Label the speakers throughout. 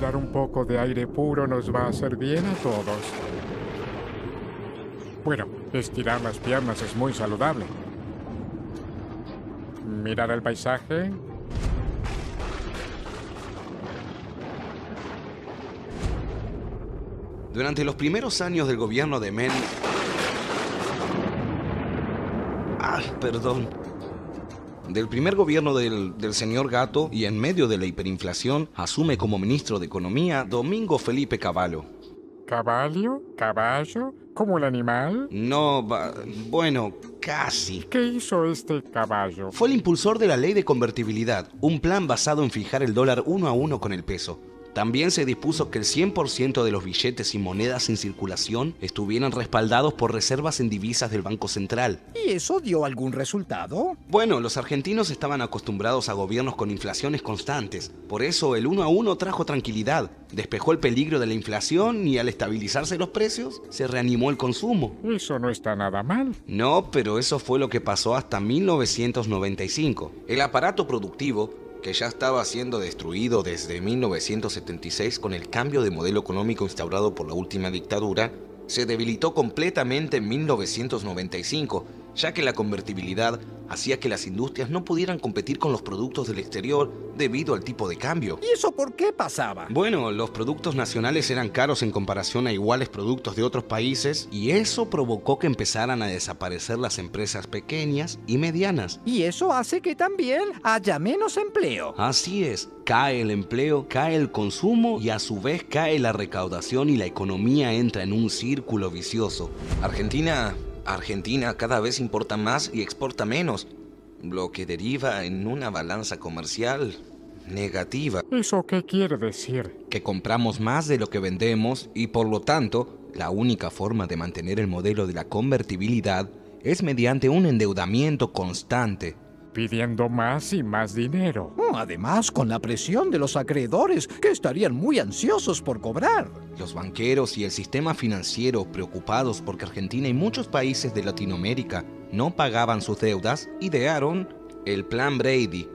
Speaker 1: respirar un poco de aire puro nos va a hacer bien a todos. Bueno, estirar las piernas es muy saludable. Mirar el paisaje.
Speaker 2: Durante los primeros años del gobierno de Menem... Del primer gobierno del señor Gato y en medio de la hiperinflación, asume como ministro de Economía Domingo Felipe Cavallo.
Speaker 1: ¿Caballo? ¿Caballo? ¿Como el animal?
Speaker 2: No, bueno, casi.
Speaker 1: ¿Qué hizo este caballo?
Speaker 2: Fue el impulsor de la ley de convertibilidad, un plan basado en fijar el dólar 1 a 1 con el peso. También se dispuso que el 100% de los billetes y monedas en circulación estuvieran respaldados por reservas en divisas del Banco Central.
Speaker 3: ¿Y eso dio algún resultado?
Speaker 2: Bueno, los argentinos estaban acostumbrados a gobiernos con inflaciones constantes. Por eso el 1 a 1 trajo tranquilidad, despejó el peligro de la inflación y al estabilizarse los precios, se reanimó el consumo.
Speaker 1: Eso no está nada mal.
Speaker 2: No, pero eso fue lo que pasó hasta 1995. El aparato productivo, que ya estaba siendo destruido desde 1976 con el cambio de modelo económico instaurado por la última dictadura, se debilitó completamente en 1995, ya que la convertibilidad hacía que las industrias no pudieran competir con los productos del exterior debido al tipo de cambio.
Speaker 3: ¿Y eso por qué pasaba?
Speaker 2: Bueno, los productos nacionales eran caros en comparación a iguales productos de otros países y eso provocó que empezaran a desaparecer las empresas pequeñas y medianas.
Speaker 3: Y eso hace que también haya menos empleo.
Speaker 2: Así es, cae el empleo, cae el consumo y a su vez cae la recaudación y la economía entra en un círculo vicioso. Argentina cada vez importa más y exporta menos, lo que deriva en una balanza comercial negativa.
Speaker 1: ¿Eso qué quiere decir?
Speaker 2: Que compramos más de lo que vendemos y por lo tanto, la única forma de mantener el modelo de la convertibilidad es mediante un endeudamiento constante.
Speaker 1: Pidiendo más y más dinero.
Speaker 3: Además, con la presión de los acreedores, que estarían muy ansiosos por cobrar.
Speaker 2: Los banqueros y el sistema financiero, preocupados porque Argentina y muchos países de Latinoamérica no pagaban sus deudas, idearon el Plan Brady.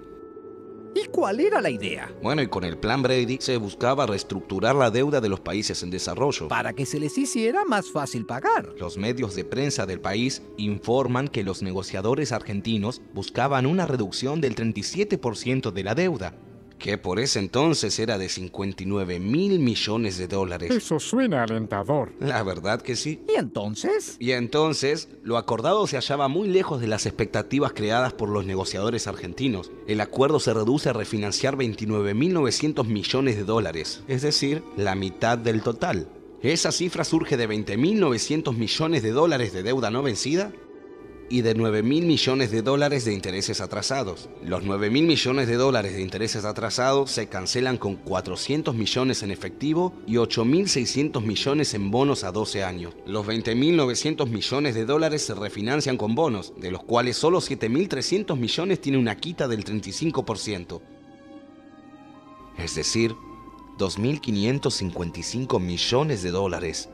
Speaker 3: ¿Y cuál era la idea?
Speaker 2: Bueno, y con el Plan Brady se buscaba reestructurar la deuda de los países en desarrollo.
Speaker 3: Para que se les hiciera más fácil pagar.
Speaker 2: Los medios de prensa del país informan que los negociadores argentinos buscaban una reducción del 37% de la deuda, que por ese entonces era de 59.000 millones de dólares.
Speaker 1: Eso suena alentador.
Speaker 2: La verdad que sí.
Speaker 3: ¿Y entonces?
Speaker 2: Y entonces, lo acordado se hallaba muy lejos de las expectativas creadas por los negociadores argentinos. El acuerdo se reduce a refinanciar 29.900 millones de dólares, es decir, la mitad del total. Esa cifra surge de 20.900 millones de dólares de deuda no vencida y de 9.000 millones de dólares de intereses atrasados. Los 9.000 millones de dólares de intereses atrasados se cancelan con 400 millones en efectivo y 8.600 millones en bonos a 12 años. Los 20.900 millones de dólares se refinancian con bonos, de los cuales solo 7.300 millones tienen una quita del 35%. Es decir, 2.555 millones de dólares.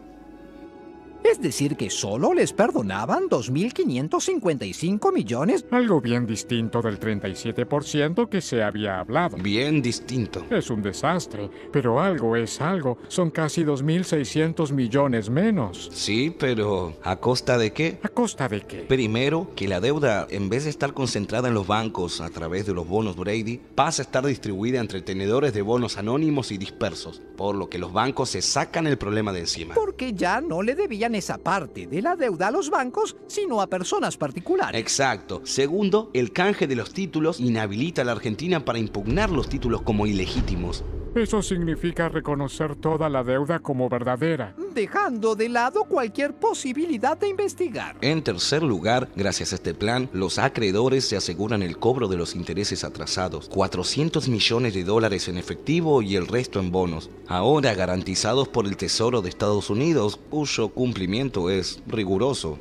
Speaker 3: Es decir, que solo les perdonaban 2.555 millones.
Speaker 1: Algo bien distinto del 37% que se había hablado.
Speaker 2: Bien distinto.
Speaker 1: Es un desastre, pero algo es algo. Son casi 2.600 millones menos.
Speaker 2: Sí, pero ¿a costa de qué?
Speaker 1: ¿A costa de qué?
Speaker 2: Primero, que la deuda, en vez de estar concentrada en los bancos a través de los bonos Brady, pasa a estar distribuida entre tenedores de bonos anónimos y dispersos, por lo que los bancos se sacan el problema de encima.
Speaker 3: Porque ya no le debían esa parte de la deuda a los bancos, sino a personas particulares.
Speaker 2: Exacto. Segundo, el canje de los títulos inhabilita a la Argentina para impugnar los títulos como ilegítimos.
Speaker 1: Eso significa reconocer toda la deuda como verdadera,
Speaker 3: dejando de lado cualquier posibilidad de investigar.
Speaker 2: En tercer lugar, gracias a este plan, los acreedores se aseguran el cobro de los intereses atrasados, 400 millones de dólares en efectivo y el resto en bonos, ahora garantizados por el Tesoro de Estados Unidos, cuyo cumplimiento es riguroso.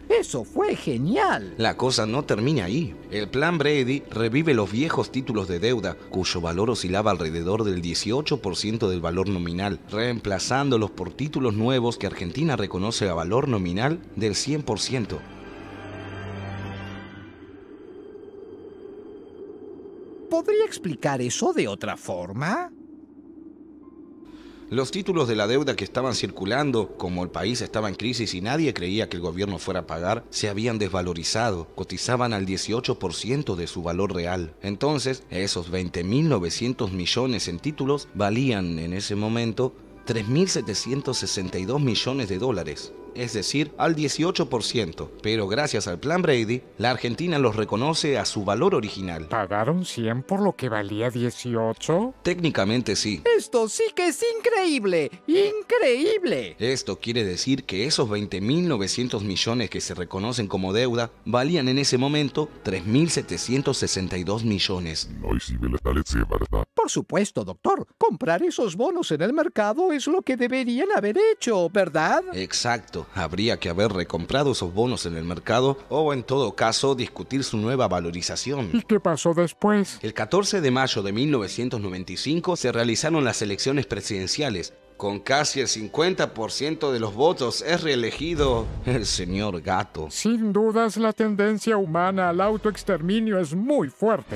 Speaker 3: Eso fue genial.
Speaker 2: La cosa no termina ahí. El Plan Brady revive los viejos títulos de deuda, cuyo valor oscilaba alrededor del 18% del valor nominal, reemplazándolos por títulos nuevos que Argentina reconoce a valor nominal del 100%.
Speaker 3: ¿Podría explicar eso de otra forma?
Speaker 2: Los títulos de la deuda que estaban circulando, como el país estaba en crisis y nadie creía que el gobierno fuera a pagar, se habían desvalorizado, cotizaban al 18% de su valor real. Entonces, esos 20.900 millones en títulos valían en ese momento 3.762 millones de dólares. Es decir, al 18%, pero gracias al Plan Brady, la Argentina los reconoce a su valor original.
Speaker 1: ¿Pagaron 100 por lo que valía 18?
Speaker 2: Técnicamente sí.
Speaker 3: Esto sí que es increíble, increíble.
Speaker 2: Esto quiere decir que esos 20.900 millones que se reconocen como deuda valían en ese momento 3.762 millones.
Speaker 3: Por supuesto, doctor. Comprar esos bonos en el mercado es lo que deberían haber hecho, ¿verdad?
Speaker 2: Exacto. Habría que haber recomprado esos bonos en el mercado o, en todo caso, discutir su nueva valorización.
Speaker 1: ¿Y qué pasó después?
Speaker 2: El 14 de mayo de 1995 se realizaron las elecciones presidenciales. Con casi el 50% de los votos es reelegido el señor Gato.
Speaker 1: Sin dudas, la tendencia humana al autoexterminio es muy fuerte.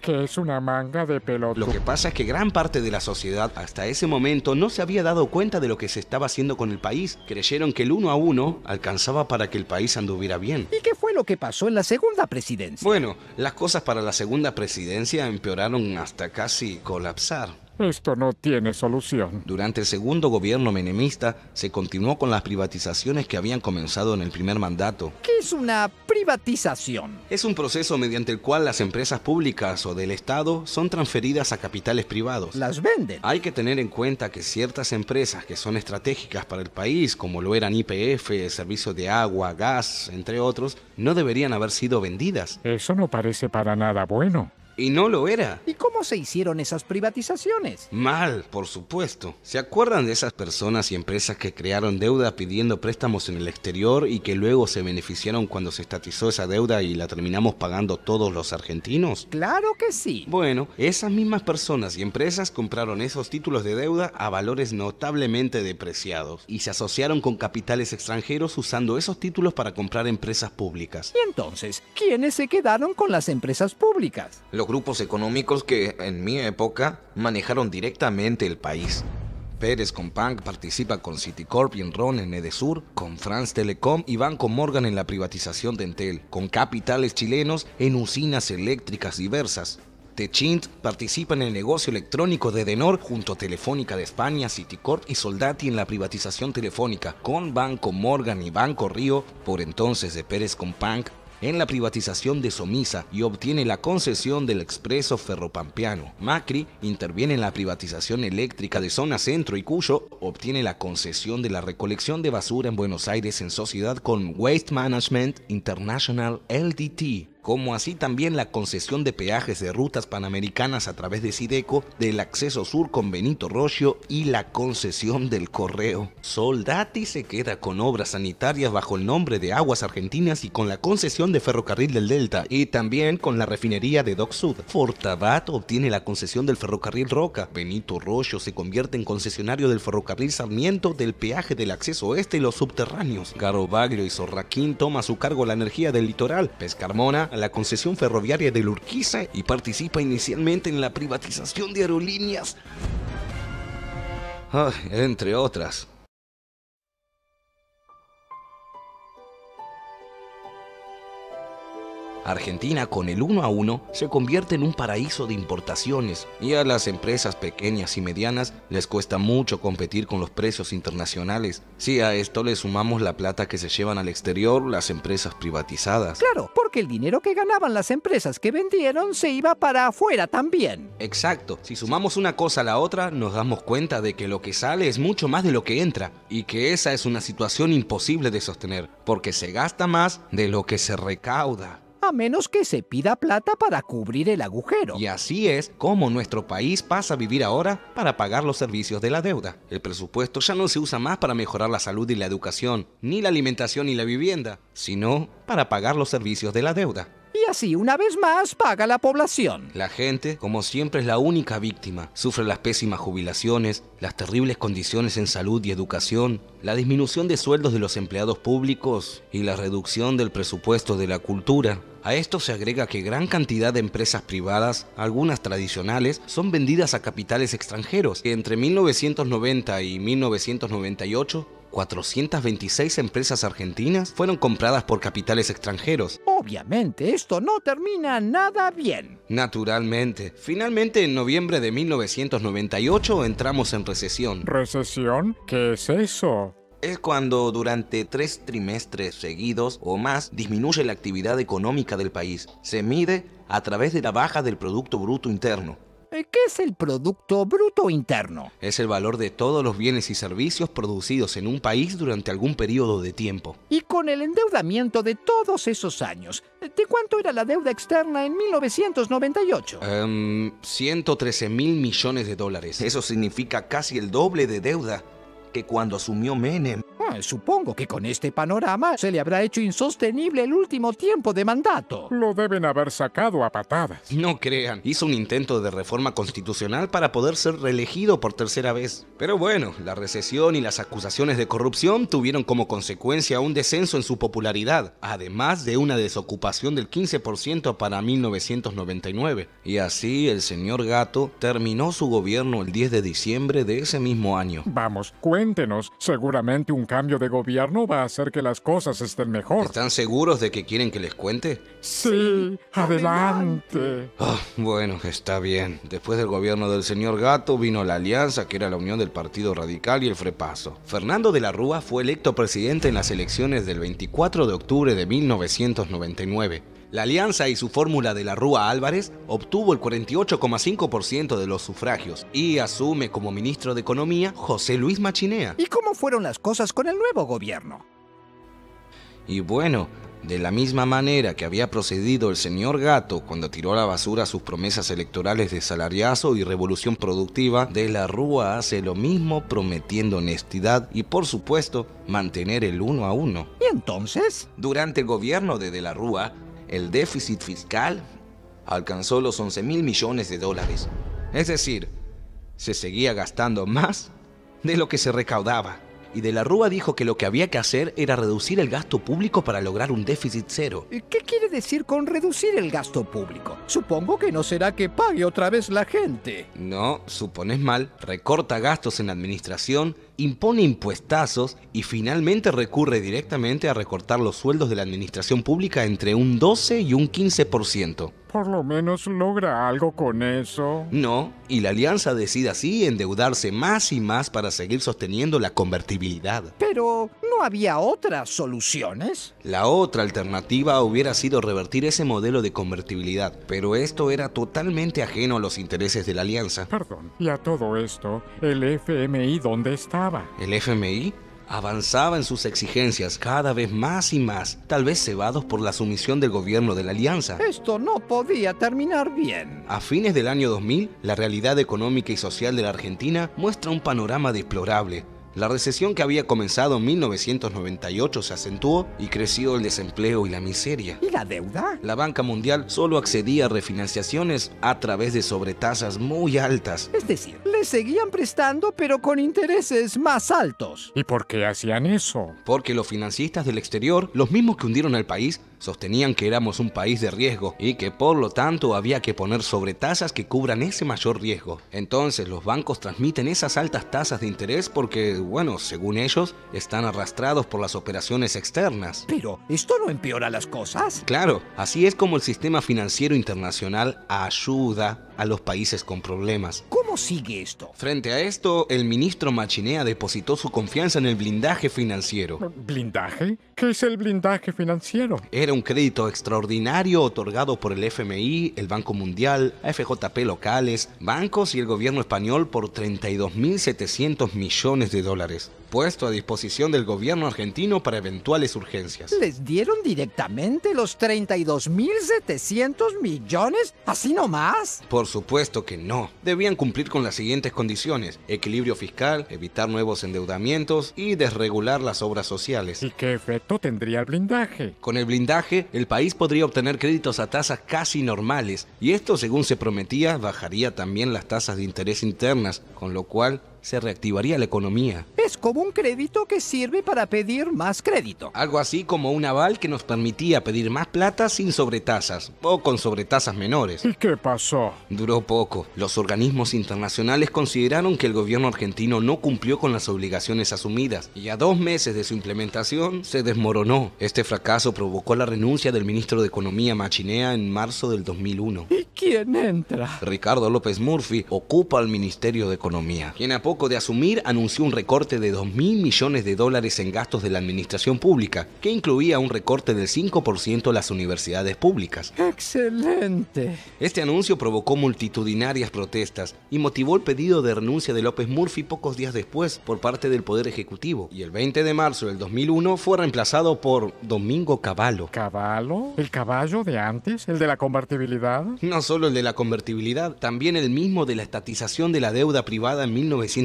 Speaker 1: ¿Qué es una manga de pelota?
Speaker 2: Lo que pasa es que gran parte de la sociedad hasta ese momento no se había dado cuenta de lo que se estaba haciendo con el país. Creyeron que el 1 a 1 alcanzaba para que el país anduviera bien.
Speaker 3: ¿Y qué fue lo que pasó en la segunda presidencia?
Speaker 2: Bueno, las cosas para la segunda presidencia empeoraron hasta casi colapsar.
Speaker 1: Esto no tiene solución.
Speaker 2: Durante el segundo gobierno menemista se continuó con las privatizaciones que habían comenzado en el primer mandato.
Speaker 3: ¿Qué es una privatización?
Speaker 2: Es un proceso mediante el cual las empresas públicas o del Estado son transferidas a capitales privados.
Speaker 3: Las venden.
Speaker 2: Hay que tener en cuenta que ciertas empresas que son estratégicas para el país, como lo eran YPF, servicios de agua, gas, entre otros, no deberían haber sido vendidas.
Speaker 1: Eso no parece para nada bueno.
Speaker 2: Y no lo era.
Speaker 3: ¿Y cómo se hicieron esas privatizaciones?
Speaker 2: Mal, por supuesto. ¿Se acuerdan de esas personas y empresas que crearon deuda pidiendo préstamos en el exterior y que luego se beneficiaron cuando se estatizó esa deuda y la terminamos pagando todos los argentinos?
Speaker 3: Claro que sí.
Speaker 2: Bueno, esas mismas personas y empresas compraron esos títulos de deuda a valores notablemente depreciados y se asociaron con capitales extranjeros usando esos títulos para comprar empresas públicas.
Speaker 3: Y entonces, ¿quiénes se quedaron con las empresas públicas?
Speaker 4: Los grupos económicos que, en mi época, manejaron directamente el país.
Speaker 2: Pérez Companc participa con Citicorp y Enron en Edesur, con France Telecom y Banco Morgan en la privatización de Entel, con capitales chilenos en usinas eléctricas diversas. Techint participa en el negocio electrónico de Edenor junto a Telefónica de España, Citicorp y Soldati en la privatización telefónica, con Banco Morgan y Banco Río, por entonces de Pérez Companc, en la privatización de Somisa y obtiene la concesión del Expreso Ferropampeano. Macri interviene en la privatización eléctrica de Zona Centro y Cuyo obtiene la concesión de la recolección de basura en Buenos Aires en sociedad con Waste Management International Ltd., como así también la concesión de peajes de rutas panamericanas a través de Sideco, del acceso sur con Benito Roggio y la concesión del correo. Soldati se queda con obras sanitarias bajo el nombre de Aguas Argentinas y con la concesión de Ferrocarril del Delta y también con la refinería de Dock Sud. Fortabat obtiene la concesión del Ferrocarril Roca. Benito Roggio se convierte en concesionario del Ferrocarril Sarmiento, del peaje del acceso oeste y los subterráneos. Garobaglio y Sorraquín toma a su cargo la energía del litoral. Pescarmona a la concesión ferroviaria de Urquiza y participa inicialmente en la privatización de aerolíneas, entre otras. Argentina, con el 1 a 1, se convierte en un paraíso de importaciones y a las empresas pequeñas y medianas les cuesta mucho competir con los precios internacionales. Si a esto le sumamos la plata que se llevan al exterior las empresas privatizadas.
Speaker 3: Claro, porque el dinero que ganaban las empresas que vendieron se iba para afuera también.
Speaker 2: Exacto. Si sumamos una cosa a la otra, nos damos cuenta de que lo que sale es mucho más de lo que entra y que esa es una situación imposible de sostener, porque se gasta más de lo que se recauda.
Speaker 3: A menos que se pida plata para cubrir el agujero.
Speaker 2: Y así es como nuestro país pasa a vivir ahora para pagar los servicios de la deuda. El presupuesto ya no se usa más para mejorar la salud y la educación, ni la alimentación y la vivienda, sino para pagar los servicios de la deuda.
Speaker 3: Y así, una vez más, paga la población.
Speaker 2: La gente, como siempre, es la única víctima. Sufre las pésimas jubilaciones, las terribles condiciones en salud y educación, la disminución de sueldos de los empleados públicos y la reducción del presupuesto de la cultura. A esto se agrega que gran cantidad de empresas privadas, algunas tradicionales, son vendidas a capitales extranjeros. Entre 1990 y 1998, 426 empresas argentinas fueron compradas por capitales extranjeros.
Speaker 3: Obviamente, esto no termina nada bien.
Speaker 2: Naturalmente. Finalmente, en noviembre de 1998 entramos en recesión.
Speaker 1: ¿Recesión? ¿Qué es eso?
Speaker 4: Es cuando durante 3 trimestres seguidos o más disminuye la actividad económica del país. Se mide a través de la baja del Producto Bruto Interno.
Speaker 3: ¿Qué es el Producto Bruto Interno?
Speaker 2: Es el valor de todos los bienes y servicios producidos en un país durante algún periodo de tiempo.
Speaker 3: Y con el endeudamiento de todos esos años, ¿de cuánto era la deuda externa en 1998?
Speaker 2: 113.000 millones de dólares.
Speaker 4: Eso significa casi el doble de deuda que cuando asumió Menem.
Speaker 3: Supongo que con este panorama se le habrá hecho insostenible el último tiempo de mandato.
Speaker 1: Lo deben haber sacado a patadas.
Speaker 2: No crean, hizo un intento de reforma constitucional para poder ser reelegido por tercera vez. Pero bueno, la recesión y las acusaciones de corrupción tuvieron como consecuencia un descenso en su popularidad, además de una desocupación del 15% para 1999. Y así el señor Gatto terminó su gobierno el 10 de diciembre de ese mismo año.
Speaker 1: Vamos, cuéntenos. Seguramente un cambio de gobierno va a hacer que las cosas estén mejor.
Speaker 2: ¿Están seguros de que quieren que les cuente?
Speaker 1: Sí, adelante.
Speaker 2: Bueno, está bien. Después del gobierno del señor Gatto vino la Alianza, que era la unión del Partido Radical y el Frepaso. Fernando de la Rúa fue electo presidente en las elecciones del 24 de octubre de 1999. La Alianza y su fórmula de la Rúa Álvarez obtuvo el 48,5% de los sufragios y asume como ministro de Economía José Luis Machinea.
Speaker 3: ¿Y cómo fueron las cosas con el nuevo gobierno?
Speaker 2: Y bueno, de la misma manera que había procedido el señor Gatto cuando tiró a la basura sus promesas electorales de salariazo y revolución productiva, de la Rúa hace lo mismo prometiendo honestidad y, por supuesto, mantener el 1 a 1.
Speaker 3: ¿Y entonces?
Speaker 4: Durante el gobierno de la Rúa, el déficit fiscal alcanzó los 11.000 millones de dólares.
Speaker 2: Es decir, se seguía gastando más de lo que se recaudaba. Y de la Rúa dijo que lo que había que hacer era reducir el gasto público para lograr un déficit cero.
Speaker 3: ¿Qué quiere decir con reducir el gasto público? Supongo que no será que pague otra vez la gente.
Speaker 2: No, supones mal. Recorta gastos en la administración, impone impuestazos y finalmente recurre directamente a recortar los sueldos de la administración pública entre un 12 y un 15%.
Speaker 1: Por lo menos logra algo con eso.
Speaker 2: No, y la Alianza decide así endeudarse más y más para seguir sosteniendo la convertibilidad.
Speaker 3: Pero, ¿no había otras soluciones?
Speaker 2: La otra alternativa hubiera sido revertir ese modelo de convertibilidad, pero esto era totalmente ajeno a los intereses de la Alianza.
Speaker 1: Perdón, y a todo esto, ¿el FMI dónde estaba?
Speaker 2: ¿El FMI? Avanzaba en sus exigencias cada vez más y más, tal vez cebados por la sumisión del gobierno de la Alianza.
Speaker 3: Esto no podía terminar bien.
Speaker 2: A fines del año 2000, la realidad económica y social de la Argentina muestra un panorama deplorable. La recesión que había comenzado en 1998 se acentuó y creció el desempleo y la miseria.
Speaker 3: ¿Y la deuda?
Speaker 2: La banca mundial solo accedía a refinanciaciones a través de sobretasas muy altas.
Speaker 3: Es decir, le seguían prestando pero con intereses más altos.
Speaker 1: ¿Y por qué hacían eso?
Speaker 2: Porque los financistas del exterior, los mismos que hundieron al país, sostenían que éramos un país de riesgo y que por lo tanto había que poner sobretasas que cubran ese mayor riesgo. Entonces los bancos transmiten esas altas tasas de interés porque, bueno, según ellos, están arrastrados por las operaciones externas.
Speaker 3: Pero, ¿esto no empeora las cosas?
Speaker 2: Claro, así es como el sistema financiero internacional ayuda a los países con problemas.
Speaker 3: ¿Cómo sigue esto?
Speaker 2: Frente a esto, el ministro Machinea depositó su confianza en el blindaje financiero.
Speaker 1: ¿Blindaje? ¿Qué es el blindaje financiero?
Speaker 2: Era un crédito extraordinario otorgado por el FMI, el Banco Mundial, AFJP locales, bancos y el gobierno español por 32.700 millones de dólares, puesto a disposición del gobierno argentino para eventuales urgencias.
Speaker 3: ¿Les dieron directamente los 32.700 millones? ¿Así nomás?
Speaker 2: Por supuesto que no. Debían cumplir con las siguientes condiciones: equilibrio fiscal, evitar nuevos endeudamientos y desregular las obras sociales.
Speaker 1: ¿Y qué efecto cierto, tendría el blindaje.
Speaker 2: Con el blindaje, el país podría obtener créditos a tasas casi normales, y esto, según se prometía, bajaría también las tasas de interés internas, con lo cual se reactivaría la economía.
Speaker 3: Es como un crédito que sirve para pedir más crédito.
Speaker 2: Algo así como un aval que nos permitía pedir más plata sin sobretasas, o con sobretasas menores.
Speaker 1: ¿Y qué pasó?
Speaker 2: Duró poco. Los organismos internacionales consideraron que el gobierno argentino no cumplió con las obligaciones asumidas, y a 2 meses de su implementación se desmoronó. Este fracaso provocó la renuncia del ministro de Economía Machinea en marzo del 2001.
Speaker 3: ¿Y quién entra?
Speaker 2: Ricardo López Murphy ocupa el Ministerio de Economía, quien a poco de asumir anunció un recorte de 2.000 millones de dólares en gastos de la administración pública, que incluía un recorte del 5% a las universidades públicas.
Speaker 3: ¡Excelente!
Speaker 2: Este anuncio provocó multitudinarias protestas y motivó el pedido de renuncia de López Murphy pocos días después por parte del Poder Ejecutivo, y el 20 de marzo del 2001 fue reemplazado por Domingo Cavallo.
Speaker 1: ¿Caballo? ¿El caballo de antes? ¿El de la convertibilidad?
Speaker 2: No solo el de la convertibilidad, también el mismo de la estatización de la deuda privada en 1982.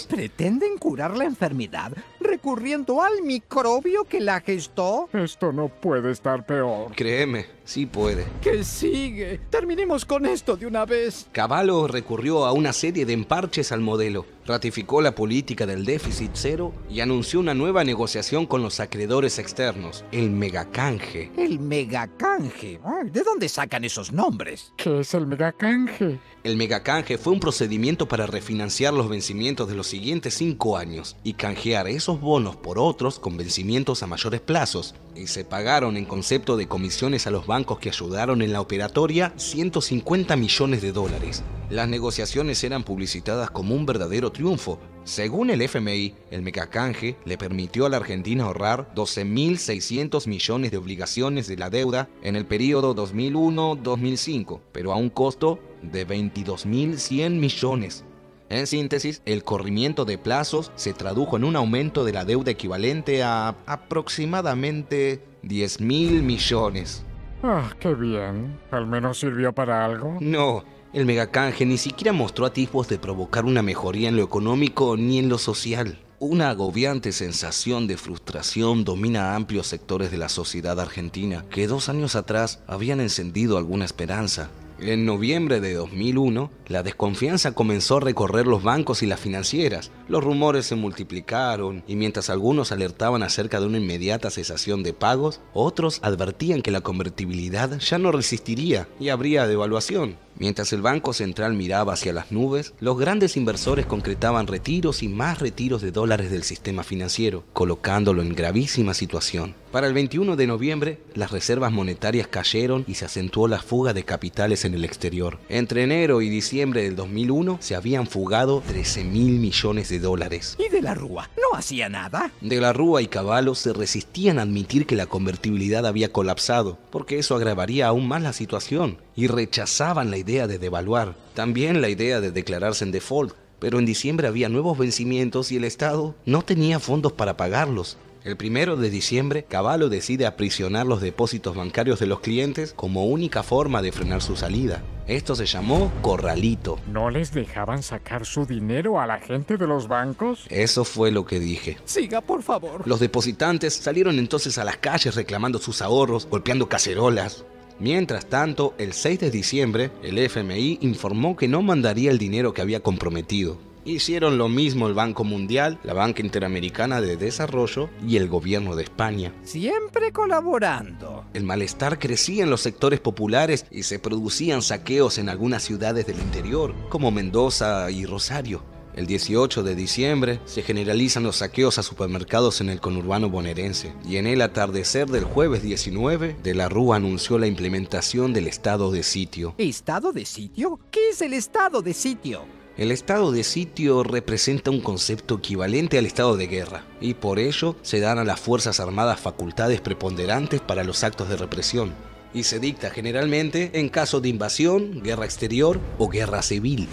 Speaker 3: ¿Pretenden curar la enfermedad recurriendo al microbio que la gestó?
Speaker 1: Esto no puede estar peor.
Speaker 2: Créeme, sí puede.
Speaker 3: ¿Qué sigue? Terminemos con esto de una vez.
Speaker 2: Cavallo recurrió a una serie de emparches al modelo, ratificó la política del déficit cero y anunció una nueva negociación con los acreedores externos, el megacanje.
Speaker 3: El megacanje. ¿De dónde sacan esos nombres?
Speaker 1: ¿Qué es el megacanje?
Speaker 2: El megacanje fue un procedimiento para refinanciar los vencimientos de los siguientes 5 años y canjear esos bonos por otros con vencimientos a mayores plazos. Y se pagaron en concepto de comisiones a los bancos que ayudaron en la operatoria 150 millones de dólares. Las negociaciones eran publicitadas como un verdadero triunfo. Según el FMI, el megacanje le permitió a la Argentina ahorrar 12.600 millones de obligaciones de la deuda en el periodo 2001-2005, pero a un costo de 22.100 millones. En síntesis, el corrimiento de plazos se tradujo en un aumento de la deuda equivalente a aproximadamente 10.000 millones.
Speaker 1: Ah, qué bien. ¿Al menos sirvió para algo?
Speaker 2: No, el megacanje ni siquiera mostró atisbos de provocar una mejoría en lo económico ni en lo social. Una agobiante sensación de frustración domina a amplios sectores de la sociedad argentina que 2 años atrás habían encendido alguna esperanza. En noviembre de 2001, la desconfianza comenzó a recorrer los bancos y las financieras. Los rumores se multiplicaron y mientras algunos alertaban acerca de una inmediata cesación de pagos, otros advertían que la convertibilidad ya no resistiría y habría devaluación. Mientras el Banco Central miraba hacia las nubes, los grandes inversores concretaban retiros y más retiros de dólares del sistema financiero, colocándolo en gravísima situación. Para el 21 de noviembre, las reservas monetarias cayeron y se acentuó la fuga de capitales en el exterior. Entre enero y diciembre del 2001 se habían fugado 13.000 millones de dólares.
Speaker 3: ¿Y de la Rúa? ¿No hacía nada?
Speaker 2: De la Rúa y Cavallo se resistían a admitir que la convertibilidad había colapsado, porque eso agravaría aún más la situación, y rechazaban la idea de devaluar, también la idea de declararse en default, pero en diciembre había nuevos vencimientos y el Estado no tenía fondos para pagarlos. El 1 de diciembre, Cavallo decide aprisionar los depósitos bancarios de los clientes como única forma de frenar su salida. Esto se llamó corralito.
Speaker 1: ¿No les dejaban sacar su dinero a la gente de los bancos?
Speaker 2: Eso fue lo que dije.
Speaker 3: Siga, por favor.
Speaker 2: Los depositantes salieron entonces a las calles reclamando sus ahorros, golpeando cacerolas. Mientras tanto, el 6 de diciembre, el FMI informó que no mandaría el dinero que había comprometido. Hicieron lo mismo el Banco Mundial, la Banca Interamericana de Desarrollo y el gobierno de España.
Speaker 3: Siempre colaborando.
Speaker 2: El malestar crecía en los sectores populares y se producían saqueos en algunas ciudades del interior, como Mendoza y Rosario. El 18 de diciembre se generalizan los saqueos a supermercados en el conurbano bonaerense. Y en el atardecer del jueves 19, De la Rúa anunció la implementación del estado de sitio.
Speaker 3: ¿Estado de sitio? ¿Qué es el estado de sitio?
Speaker 2: El estado de sitio representa un concepto equivalente al estado de guerra, y por ello se dan a las Fuerzas Armadas facultades preponderantes para los actos de represión, y se dicta generalmente en caso de invasión, guerra exterior o guerra civil.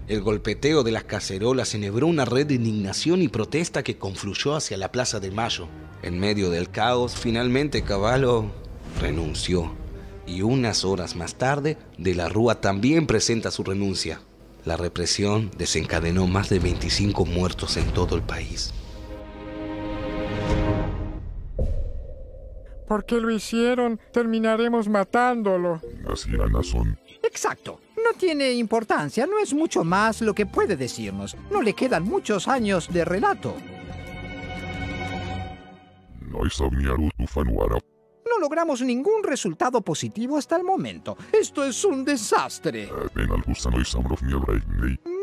Speaker 2: El golpeteo de las cacerolas enhebró una red de indignación y protesta que confluyó hacia la Plaza de Mayo. En medio del caos, finalmente Cavallo renunció, y unas horas más tarde, De la Rúa también presenta su renuncia. La represión desencadenó más de 25 muertos en todo el país.
Speaker 1: ¿Por qué lo hicieron? Terminaremos matándolo.
Speaker 3: Exacto. No tiene importancia, no es mucho más lo que puede decirnos. No le quedan muchos años de relato. No logramos ningún resultado positivo hasta el momento. Esto es un desastre.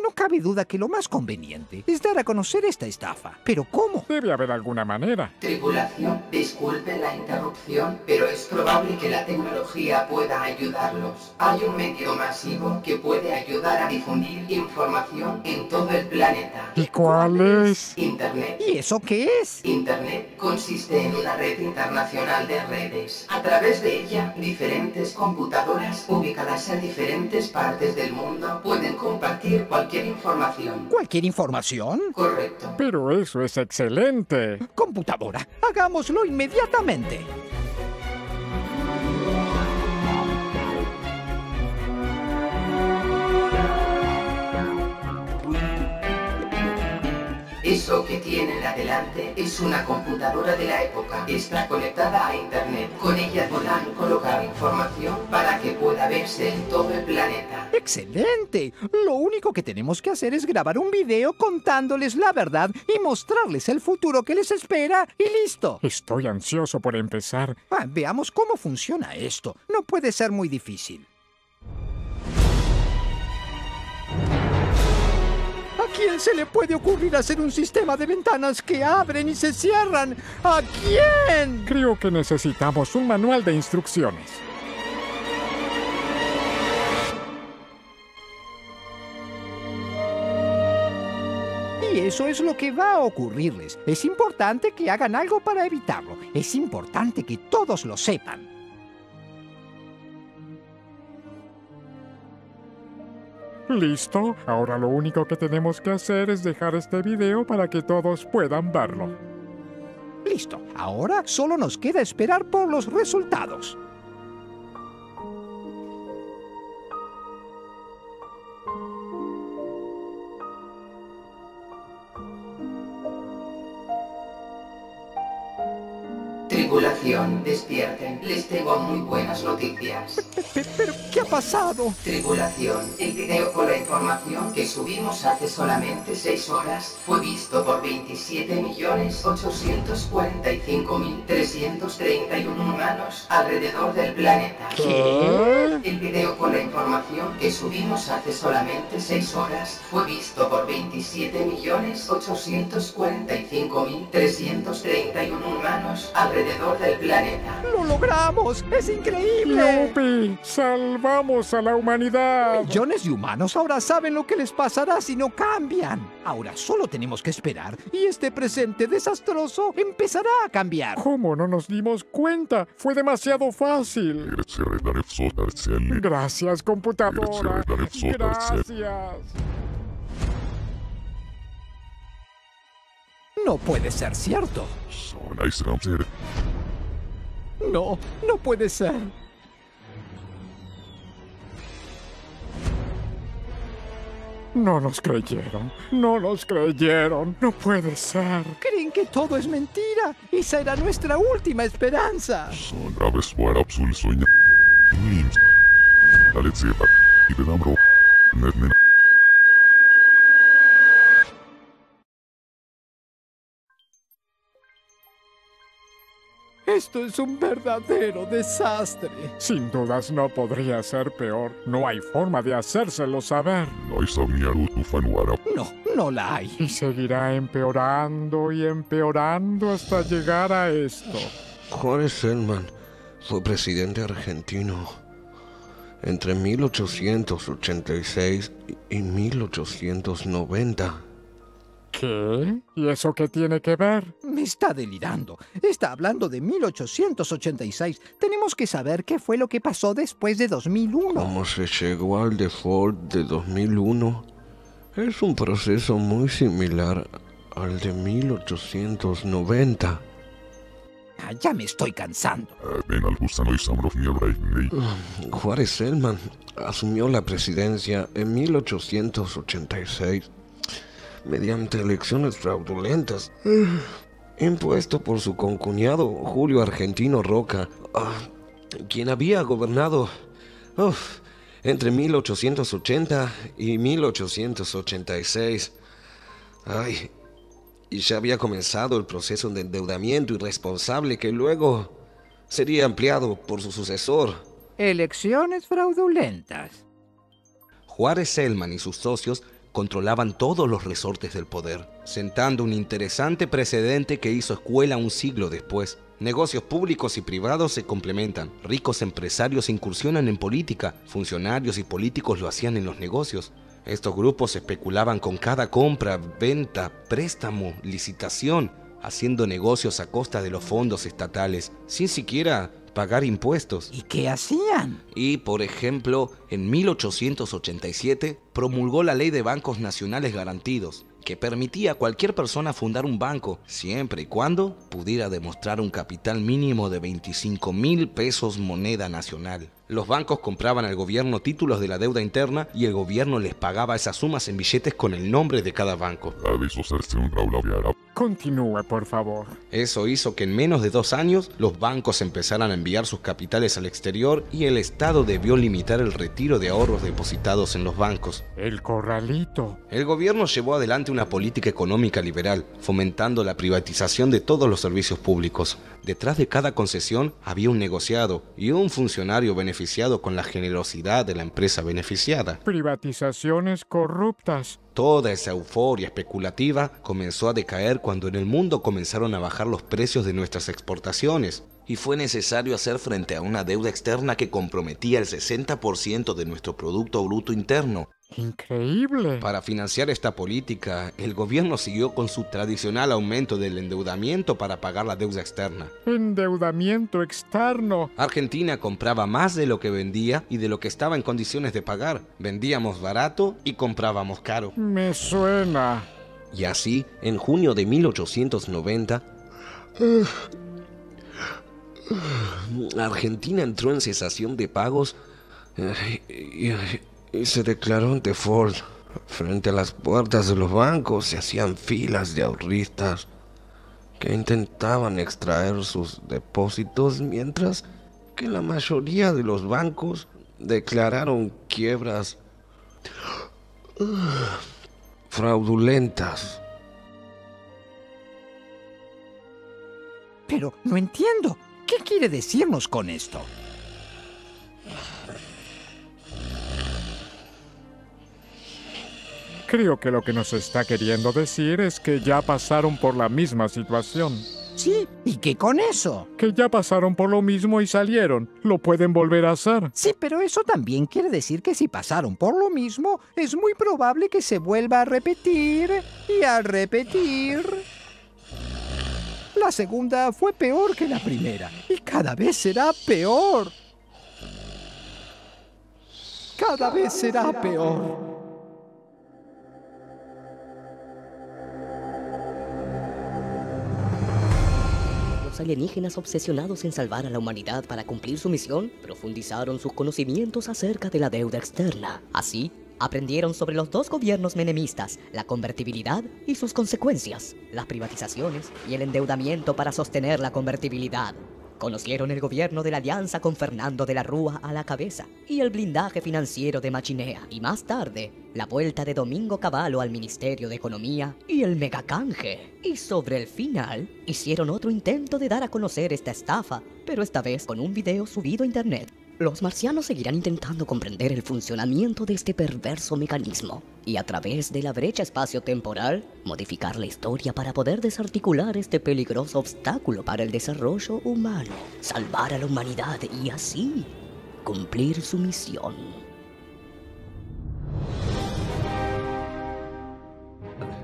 Speaker 3: No cabe duda que lo más conveniente es dar a conocer esta estafa. ¿Pero cómo?
Speaker 1: Debe haber alguna manera.
Speaker 5: Tripulación, disculpen la interrupción, pero es probable que la tecnología pueda ayudarlos. Hay un medio masivo que puede ayudar a difundir información en todo el planeta.
Speaker 1: ¿Y cuál es?
Speaker 5: Internet.
Speaker 3: ¿Y eso qué es?
Speaker 5: Internet consiste en una red internacional de redes. A través de ella, diferentes computadoras ubicadas en diferentes partes del mundo pueden compartir cualquier información.
Speaker 3: ¿Cualquier información?
Speaker 5: Correcto.
Speaker 1: Pero eso es excelente.
Speaker 3: Computadora, hagámoslo inmediatamente.
Speaker 5: Eso que tienen adelante es una computadora de la época. Está conectada a Internet. Con ella podrán colocar información para que pueda verse en todo el planeta.
Speaker 3: ¡Excelente! Lo único que tenemos que hacer es grabar un video contándoles la verdad y mostrarles el futuro que les espera y listo.
Speaker 1: Estoy ansioso por empezar.
Speaker 3: Veamos cómo funciona esto. No puede ser muy difícil. ¿A quién se le puede ocurrir hacer un sistema de ventanas que abren y se cierran? ¿A quién?
Speaker 1: Creo que necesitamos un manual de instrucciones.
Speaker 3: Y eso es lo que va a ocurrirles. Es importante que hagan algo para evitarlo. Es importante que todos lo sepan.
Speaker 1: ¿Listo? Ahora lo único que tenemos que hacer es dejar este video para que todos puedan verlo.
Speaker 3: Listo. Ahora solo nos queda esperar por los resultados.
Speaker 5: Tripulación, despierten. Les tengo muy buenas noticias.
Speaker 3: ¿Pero qué ha pasado?
Speaker 5: Tripulación, el video con la información que subimos hace solamente 6 horas fue visto por 27.845.331 humanos alrededor del planeta.
Speaker 3: ¿Qué?
Speaker 5: El video con la información que subimos hace solamente 6 horas fue visto por 27.845.331 humanos alrededor del planeta.
Speaker 3: ¡Lo logramos! ¡Es increíble!
Speaker 1: ¡Yupi! ¡Salvamos a la humanidad!
Speaker 3: Millones de humanos ahora saben lo que les pasará si no cambian. Ahora solo tenemos que esperar y este presente desastroso empezará a cambiar.
Speaker 1: ¿Cómo no nos dimos cuenta? Fue demasiado fácil. Gracias, computadora. Gracias.
Speaker 3: No puede ser cierto. No, no puede ser.
Speaker 1: No nos creyeron. No nos creyeron. No puede ser.
Speaker 3: Creen que todo es mentira. Esa era nuestra última esperanza. Esto es un verdadero desastre.
Speaker 1: Sin dudas no podría ser peor. No hay forma de hacérselo saber.
Speaker 3: No, no la hay.
Speaker 1: Y seguirá empeorando y empeorando hasta llegar a esto.
Speaker 6: Juárez Selman fue presidente argentino entre 1886 y 1890.
Speaker 1: ¿Qué? ¿Y eso qué tiene que ver?
Speaker 3: Me está delirando. Está hablando de 1886. Tenemos que saber qué fue lo que pasó después de 2001.
Speaker 6: ¿Cómo se llegó al default de 2001? Es un proceso muy similar al de 1890.
Speaker 3: Ya me estoy cansando.
Speaker 6: Juárez Selman asumió la presidencia en 1886 mediante elecciones fraudulentas. impuesto por su concuñado Julio Argentino Roca, quien había gobernado entre 1880 y 1886. Ay, y ya había comenzado el proceso de endeudamiento irresponsable que luego sería ampliado por su sucesor.
Speaker 3: Elecciones fraudulentas.
Speaker 2: Juárez Celman y sus socios controlaban todos los resortes del poder, sentando un interesante precedente que hizo escuela un siglo después. Negocios públicos y privados se complementan. Ricos empresarios incursionan en política. Funcionarios y políticos lo hacían en los negocios. Estos grupos especulaban con cada compra, venta, préstamo, licitación, haciendo negocios a costa de los fondos estatales, sin siquiera pagar impuestos.
Speaker 3: ¿Y qué hacían?
Speaker 2: Y, por ejemplo, en 1887 promulgó la Ley de Bancos Nacionales Garantidos, que permitía a cualquier persona fundar un banco, siempre y cuando pudiera demostrar un capital mínimo de 25,000 pesos moneda nacional. Los bancos compraban al gobierno títulos de la deuda interna y el gobierno les pagaba esas sumas en billetes con el nombre de cada banco.
Speaker 1: Continúe, por favor.
Speaker 2: Eso hizo que en menos de 2 años los bancos empezaran a enviar sus capitales al exterior y el Estado debió limitar el retiro de ahorros depositados en los bancos.
Speaker 1: El corralito.
Speaker 2: El gobierno llevó adelante una política económica liberal, fomentando la privatización de todos los servicios públicos. Detrás de cada concesión había un negociado y un funcionario beneficiado con la generosidad de la empresa beneficiada.
Speaker 1: Privatizaciones corruptas.
Speaker 2: Toda esa euforia especulativa comenzó a decaer cuando en el mundo comenzaron a bajar los precios de nuestras exportaciones.
Speaker 4: Y fue necesario hacer frente a una deuda externa que comprometía el 60% de nuestro Producto Bruto Interno.
Speaker 1: Increíble.
Speaker 2: Para financiar esta política, el gobierno siguió con su tradicional aumento del endeudamiento para pagar la deuda externa.
Speaker 1: Endeudamiento externo.
Speaker 2: Argentina compraba más de lo que vendía y de lo que estaba en condiciones de pagar. Vendíamos barato y comprábamos caro.
Speaker 1: Me suena.
Speaker 6: Y así, en junio de 1890, Argentina entró en cesación de pagos y se declaró en default. Frente a las puertas de los bancos se hacían filas de ahorristas que intentaban extraer sus depósitos, mientras que la mayoría de los bancos declararon quiebras fraudulentas.
Speaker 3: Pero no entiendo. ¿Qué quiere decirnos con esto?
Speaker 1: Creo que lo que nos está queriendo decir es que ya pasaron por la misma situación.
Speaker 3: Sí, ¿y qué con eso?
Speaker 1: Que ya pasaron por lo mismo y salieron. Lo pueden volver a hacer.
Speaker 3: Sí, pero eso también quiere decir que si pasaron por lo mismo, es muy probable que se vuelva a repetir y a repetir. La segunda fue peor que la primera y cada vez será peor. Cada vez será peor.
Speaker 7: Los alienígenas obsesionados en salvar a la humanidad para cumplir su misión profundizaron sus conocimientos acerca de la deuda externa. Así, aprendieron sobre los 2 gobiernos menemistas, la convertibilidad y sus consecuencias, las privatizaciones y el endeudamiento para sostener la convertibilidad. Conocieron el gobierno de la alianza con Fernando de la Rúa a la cabeza y el blindaje financiero de Machinea, y más tarde, la vuelta de Domingo Cavallo al Ministerio de Economía y el megacanje. Y sobre el final, hicieron otro intento de dar a conocer esta estafa, pero esta vez con un video subido a internet. Los marcianos seguirán intentando comprender el funcionamiento de este perverso mecanismo y a través de la brecha espacio-temporal modificar la historia para poder desarticular este peligroso obstáculo para el desarrollo humano, salvar a la humanidad y así cumplir su misión.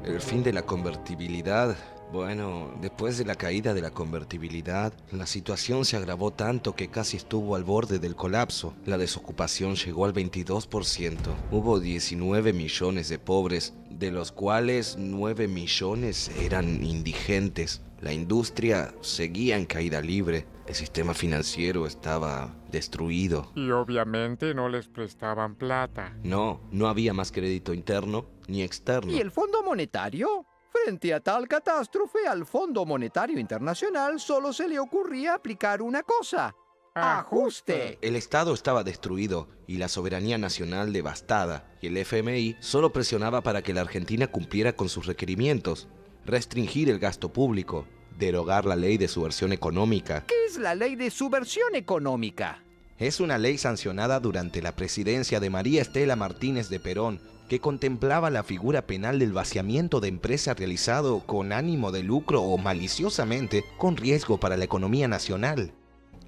Speaker 2: El fin de la convertibilidad. Bueno, después de la caída de la convertibilidad, la situación se agravó tanto que casi estuvo al borde del colapso. La desocupación llegó al 22%. Hubo 19 millones de pobres, de los cuales 9 millones eran indigentes. La industria seguía en caída libre. El sistema financiero estaba destruido.
Speaker 1: Y obviamente no les prestaban plata.
Speaker 2: No había más crédito interno ni externo.
Speaker 3: ¿Y el Fondo Monetario? Frente a tal catástrofe, al Fondo Monetario Internacional solo se le ocurría aplicar una cosa: ajuste.
Speaker 4: El Estado estaba destruido y la soberanía nacional devastada, y el FMI solo presionaba para que la Argentina cumpliera con sus requerimientos: restringir el gasto público, derogar la ley de subversión económica.
Speaker 3: ¿Qué es la ley de subversión económica?
Speaker 4: Es una ley sancionada durante la presidencia de María Estela Martínez de Perón, que contemplaba la figura penal del vaciamiento de empresa realizado con ánimo de lucro o maliciosamente con riesgo para la economía nacional.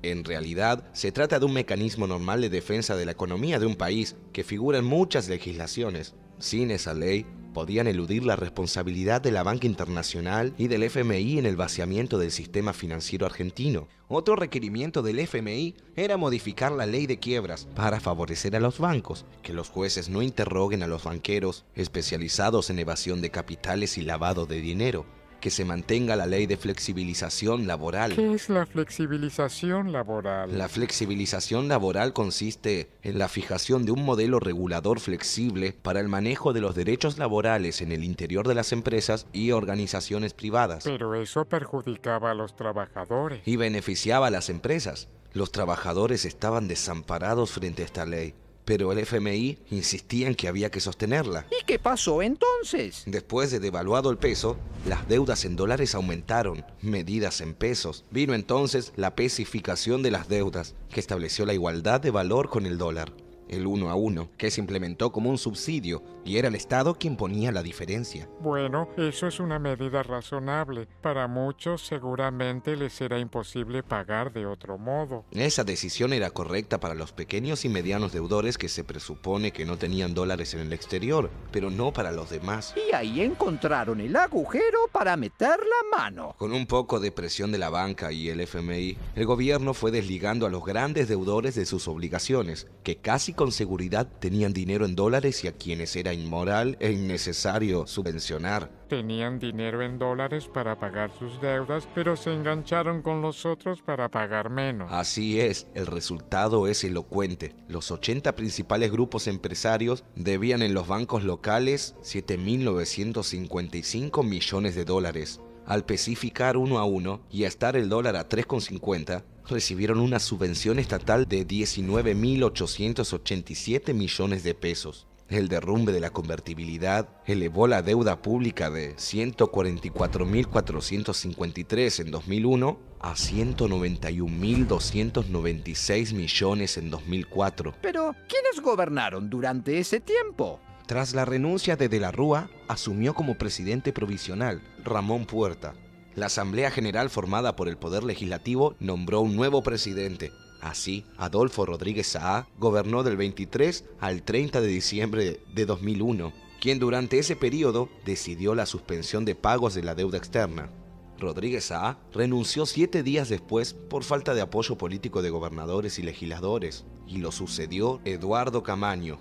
Speaker 4: En realidad, se trata de un mecanismo normal de defensa de la economía de un país que figura en muchas legislaciones. Sin esa ley, podían eludir la responsabilidad de la banca internacional y del FMI en el vaciamiento del sistema financiero argentino. Otro requerimiento del FMI era modificar la ley de quiebras para favorecer a los bancos, que los jueces no interroguen a los banqueros especializados en evasión de capitales y lavado de dinero, que se mantenga la ley de flexibilización laboral.
Speaker 1: ¿Qué es la flexibilización laboral?
Speaker 4: La flexibilización laboral consiste en la fijación de un modelo regulador flexible para el manejo de los derechos laborales en el interior de las empresas y organizaciones privadas.
Speaker 1: Pero eso perjudicaba a los trabajadores.
Speaker 4: Y beneficiaba a las empresas. Los trabajadores estaban desamparados frente a esta ley, pero el FMI insistía en que había que sostenerla.
Speaker 3: ¿Y qué pasó entonces?
Speaker 4: Después de devaluado el peso, las deudas en dólares aumentaron, medidas en pesos. Vino entonces la pesificación de las deudas, que estableció la igualdad de valor con el dólar, el 1 a 1, que se implementó como un subsidio, y era el Estado quien ponía la diferencia.
Speaker 1: Bueno, eso es una medida razonable. Para muchos seguramente les será imposible pagar de otro modo.
Speaker 4: Esa decisión era correcta para los pequeños y medianos deudores que se presupone que no tenían dólares en el exterior, pero no para los demás.
Speaker 3: Y ahí encontraron el agujero para meter la mano.
Speaker 4: Con un poco de presión de la banca y el FMI, el gobierno fue desligando a los grandes deudores de sus obligaciones, que casi con seguridad tenían dinero en dólares y a quienes era inmoral e innecesario subvencionar.
Speaker 1: Tenían dinero en dólares para pagar sus deudas, pero se engancharon con los otros para pagar menos.
Speaker 4: Así es, el resultado es elocuente. Los 80 principales grupos empresarios debían en los bancos locales 7.955 millones de dólares. Al pesificar 1 a 1 y a estar el dólar a 3,50, recibieron una subvención estatal de 19.887 millones de pesos. El derrumbe de la convertibilidad elevó la deuda pública de 144.453 en 2001 a 191.296 millones en 2004.
Speaker 3: Pero, ¿quiénes gobernaron durante ese tiempo?
Speaker 4: Tras la renuncia de la Rúa, asumió como presidente provisional Ramón Puerta. La Asamblea General, formada por el Poder Legislativo, nombró un nuevo presidente. Así, Adolfo Rodríguez Saá gobernó del 23 al 30 de diciembre de 2001, quien durante ese periodo decidió la suspensión de pagos de la deuda externa. Rodríguez Saá renunció 7 días después por falta de apoyo político de gobernadores y legisladores, y lo sucedió Eduardo Camaño.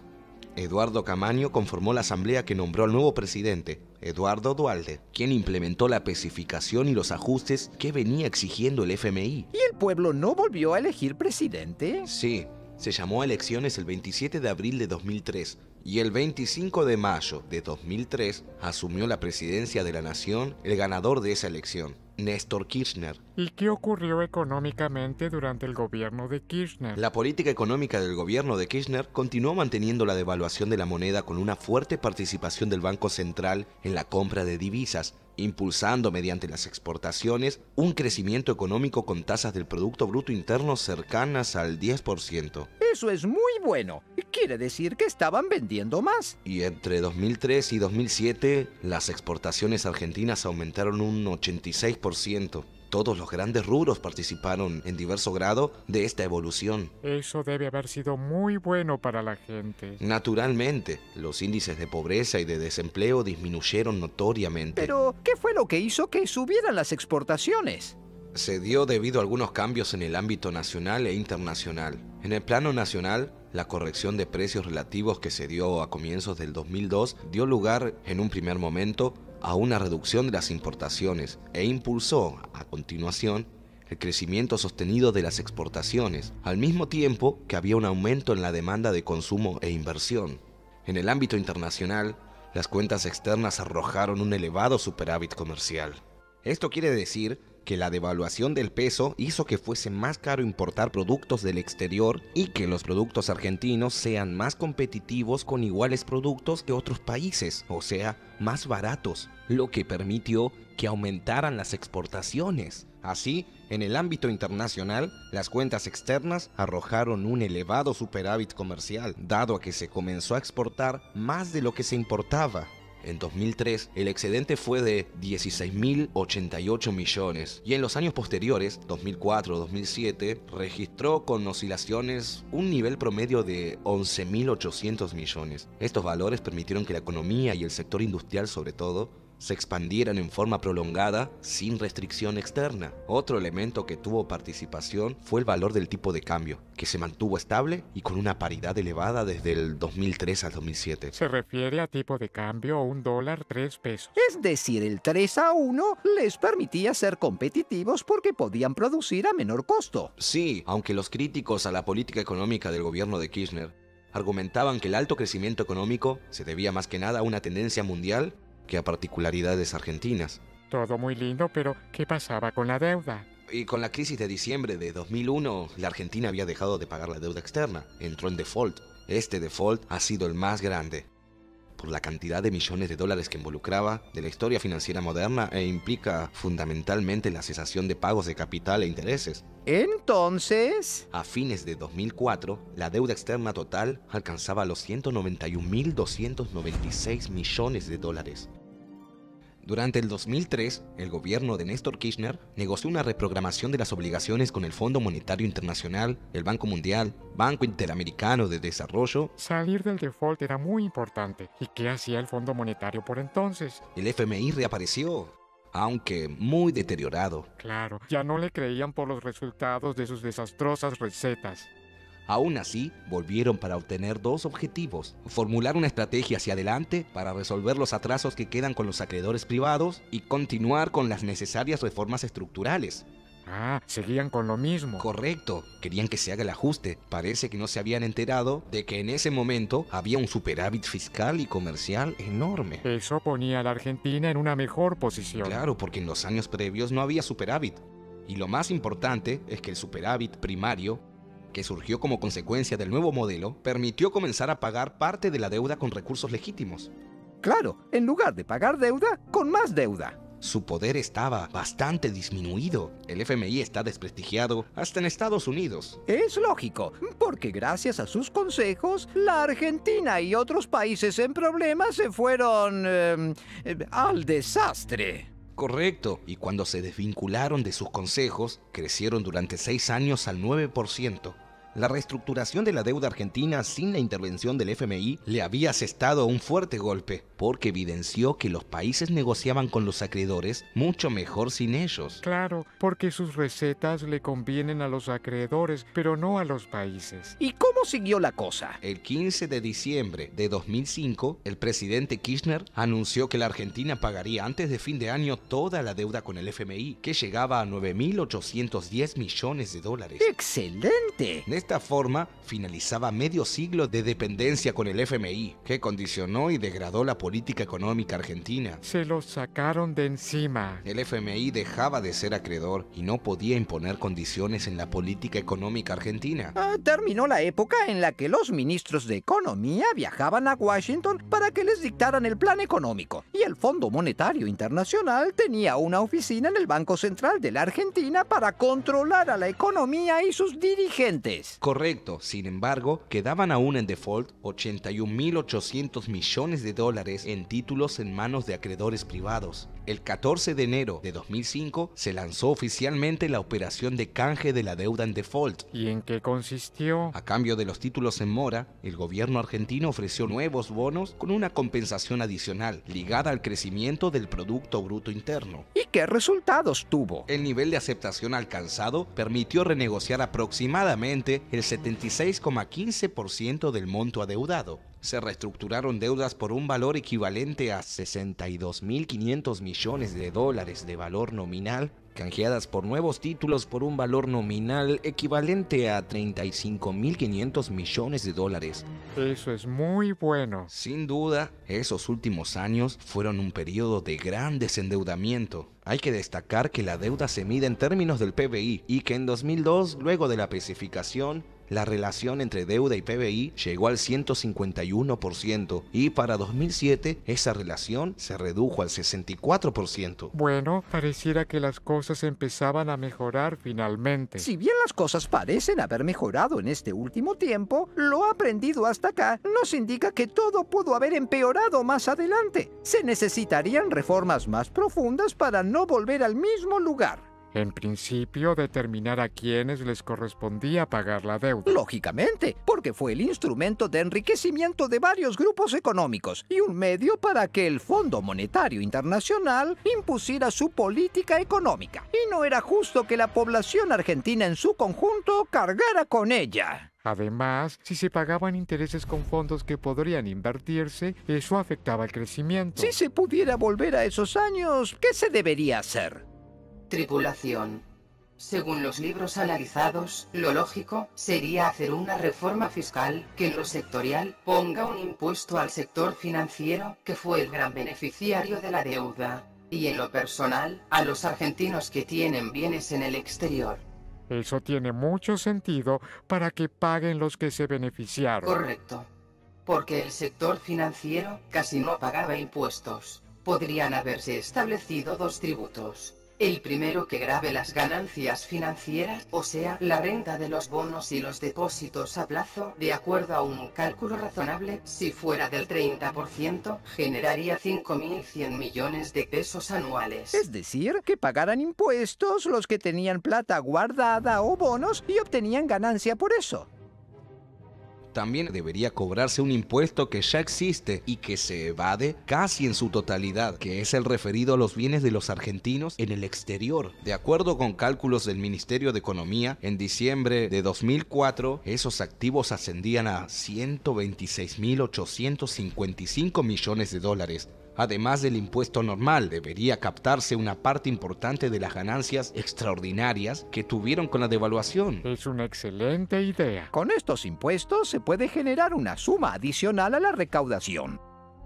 Speaker 4: Eduardo Camaño conformó la asamblea que nombró al nuevo presidente, Eduardo Duhalde, quien implementó la especificación y los ajustes que venía exigiendo el FMI.
Speaker 3: ¿Y el pueblo no volvió a elegir presidente?
Speaker 4: Sí, se llamó a elecciones el 27 de abril de 2003 y el 25 de mayo de 2003 asumió la presidencia de la nación el ganador de esa elección, Néstor Kirchner.
Speaker 1: ¿Y qué ocurrió económicamente durante el gobierno de Kirchner?
Speaker 4: La política económica del gobierno de Kirchner continuó manteniendo la devaluación de la moneda con una fuerte participación del Banco Central en la compra de divisas, impulsando mediante las exportaciones un crecimiento económico con tasas del Producto Bruto Interno cercanas al 10%.
Speaker 3: Eso es muy bueno. Quiere decir que estaban vendiendo más.
Speaker 4: Y entre 2003 y 2007, las exportaciones argentinas aumentaron un 86%. Todos los grandes rubros participaron en diverso grado de esta evolución.
Speaker 1: Eso debe haber sido muy bueno para la gente.
Speaker 4: Naturalmente, los índices de pobreza y de desempleo disminuyeron notoriamente.
Speaker 3: Pero, ¿qué fue lo que hizo que subieran las exportaciones?
Speaker 4: Se dio debido a algunos cambios en el ámbito nacional e internacional. En el plano nacional, la corrección de precios relativos que se dio a comienzos del 2002 dio lugar, en un primer momento, a una reducción de las importaciones e impulsó, a continuación, el crecimiento sostenido de las exportaciones, al mismo tiempo que había un aumento en la demanda de consumo e inversión. En el ámbito internacional,
Speaker 2: las cuentas externas arrojaron un elevado superávit comercial. Esto quiere decir que la devaluación del peso hizo que fuese más caro importar productos del exterior y que los productos argentinos sean más competitivos con iguales productos que otros países, o sea, más baratos, lo que permitió que aumentaran las exportaciones. Así, en el ámbito internacional, las cuentas externas arrojaron un elevado superávit comercial, dado a que se comenzó a exportar más de lo que se importaba. En 2003, el excedente fue de 16.088 millones y en los años posteriores, 2004-2007, registró con oscilaciones un nivel promedio de 11.800 millones. Estos valores permitieron que la economía y el sector industrial sobre todo se expandieran en forma prolongada sin restricción externa. Otro elemento que tuvo participación fue el valor del tipo de cambio, que se mantuvo estable y con una paridad elevada desde el 2003 al 2007.
Speaker 1: Se refiere a tipo de cambio $1, 3 pesos.
Speaker 3: Es decir, el 3-1 les permitía ser competitivos porque podían producir a menor costo.
Speaker 2: Sí, aunque los críticos a la política económica del gobierno de Kirchner argumentaban que el alto crecimiento económico se debía más que nada a una tendencia mundial que a particularidades argentinas.
Speaker 1: Todo muy lindo, pero ¿qué pasaba con la deuda?
Speaker 2: Y con la crisis de diciembre de 2001, la Argentina había dejado de pagar la deuda externa, entró en default. Este default ha sido el más grande, por la cantidad de millones de dólares que involucraba de la historia financiera moderna e implica fundamentalmente la cesación de pagos de capital e intereses.
Speaker 3: Entonces,
Speaker 2: A fines de 2004, la deuda externa total alcanzaba los 191.296 millones de dólares. Durante el 2003, el gobierno de Néstor Kirchner negoció una reprogramación de las obligaciones con el Fondo Monetario Internacional, el Banco Mundial, Banco Interamericano de Desarrollo.
Speaker 1: Salir del default era muy importante. ¿Y qué hacía el Fondo Monetario por entonces?
Speaker 2: El FMI reapareció, aunque muy deteriorado.
Speaker 1: Claro, ya no le creían por los resultados de sus desastrosas recetas.
Speaker 2: Aún así, volvieron para obtener dos objetivos: formular una estrategia hacia adelante para resolver los atrasos que quedan con los acreedores privados y continuar con las necesarias reformas estructurales.
Speaker 1: Ah, seguían con lo mismo.
Speaker 2: Correcto, querían que se haga el ajuste. Parece que no se habían enterado de que en ese momento había un superávit fiscal y comercial enorme.
Speaker 1: Eso ponía a la Argentina en una mejor posición.
Speaker 2: Claro, porque en los años previos no había superávit. Y lo más importante es que el superávit primario, que surgió como consecuencia del nuevo modelo, permitió comenzar a pagar parte de la deuda con recursos legítimos.
Speaker 3: claro, en lugar de pagar deuda, con más deuda.
Speaker 2: Su poder estaba bastante disminuido. El FMI está desprestigiado hasta en Estados Unidos.
Speaker 3: Es lógico, porque gracias a sus consejos, la Argentina y otros países en problemas se fueron al desastre.
Speaker 2: Correcto, y cuando se desvincularon de sus consejos, crecieron durante 6 años al 9%. La reestructuración de la deuda argentina sin la intervención del FMI le había asestado un fuerte golpe, porque evidenció que los países negociaban con los acreedores mucho mejor sin ellos.
Speaker 1: Claro, porque sus recetas le convienen a los acreedores, pero no a los países.
Speaker 3: ¿Y cómo siguió la cosa?
Speaker 2: El 15 de diciembre de 2005, el presidente Kirchner anunció que la Argentina pagaría antes de fin de año toda la deuda con el FMI, que llegaba a 9.810 millones de dólares.
Speaker 3: ¡Excelente!
Speaker 2: De esta forma, finalizaba medio siglo de dependencia con el FMI, que condicionó y degradó la política económica argentina.
Speaker 1: Se los sacaron de encima.
Speaker 2: El FMI dejaba de ser acreedor y no podía imponer condiciones en la política económica argentina.
Speaker 3: Terminó la época en la que los ministros de Economía viajaban a Washington para que les dictaran el plan económico. Y el Fondo Monetario Internacional tenía una oficina en el Banco Central de la Argentina para controlar a la economía y sus dirigentes.
Speaker 2: Correcto, sin embargo, quedaban aún en default 81.800 millones de dólares en títulos en manos de acreedores privados. El 14 de enero de 2005 se lanzó oficialmente la operación de canje de la deuda en default.
Speaker 1: ¿Y en qué consistió?
Speaker 2: A cambio de los títulos en mora, el gobierno argentino ofreció nuevos bonos con una compensación adicional ligada al crecimiento del Producto Bruto Interno.
Speaker 3: ¿Y qué resultados tuvo?
Speaker 2: El nivel de aceptación alcanzado permitió renegociar aproximadamente el 76,15% del monto adeudado. Se reestructuraron deudas por un valor equivalente a 62.500 millones de dólares de valor nominal
Speaker 4: canjeadas por nuevos títulos por un valor nominal equivalente a 35.500 millones de dólares.
Speaker 1: Eso es muy bueno.
Speaker 2: Sin duda, esos últimos años fueron un periodo de gran desendeudamiento.
Speaker 4: Hay que destacar que la deuda se mide en términos del PBI y que en 2002, luego de la especificación, la relación entre deuda y PBI llegó al 151% y para 2007 esa relación se redujo al 64%.
Speaker 1: Bueno, pareciera que las cosas empezaban a mejorar finalmente.
Speaker 3: Si bien las cosas parecen haber mejorado en este último tiempo, lo aprendido hasta acá nos indica que todo pudo haber empeorado más adelante. Se necesitarían reformas más profundas para no volver al mismo lugar.
Speaker 1: En principio, determinar a quienes les correspondía pagar la deuda.
Speaker 3: Lógicamente, porque fue el instrumento de enriquecimiento de varios grupos económicos y un medio para que el Fondo Monetario Internacional impusiera su política económica. Y no era justo que la población argentina en su conjunto cargara con ella.
Speaker 1: Además, si se pagaban intereses con fondos que podrían invertirse, eso afectaba el crecimiento.
Speaker 3: Si se pudiera volver a esos años, ¿qué se debería hacer?
Speaker 5: Tripulación. Según los libros analizados, lo lógico sería hacer una reforma fiscal que en lo sectorial ponga un impuesto al sector financiero, que fue el gran beneficiario de la deuda, y en lo personal, a los argentinos que tienen bienes en el exterior.
Speaker 1: Eso tiene mucho sentido para que paguen los que se beneficiaron.
Speaker 5: Correcto. Porque el sector financiero casi no pagaba impuestos. Podrían haberse establecido dos tributos. El primero que grave las ganancias financieras, o sea, la renta de los bonos y los depósitos a plazo, de acuerdo a un cálculo razonable, si fuera del 30%, generaría 5.100 millones de pesos anuales.
Speaker 3: Es decir, que pagaran impuestos los que tenían plata guardada o bonos y obtenían ganancia por eso.
Speaker 2: También debería cobrarse un impuesto que ya existe y que se evade casi en su totalidad, que es el referido a los bienes de los argentinos en el exterior. De acuerdo con cálculos del Ministerio de Economía, en diciembre de 2004, esos activos ascendían a 126.855 millones de dólares. Además del impuesto normal, debería captarse una parte importante de las ganancias extraordinarias que tuvieron con la devaluación.
Speaker 1: Es una excelente idea.
Speaker 3: Con estos impuestos se puede generar una suma adicional a la recaudación,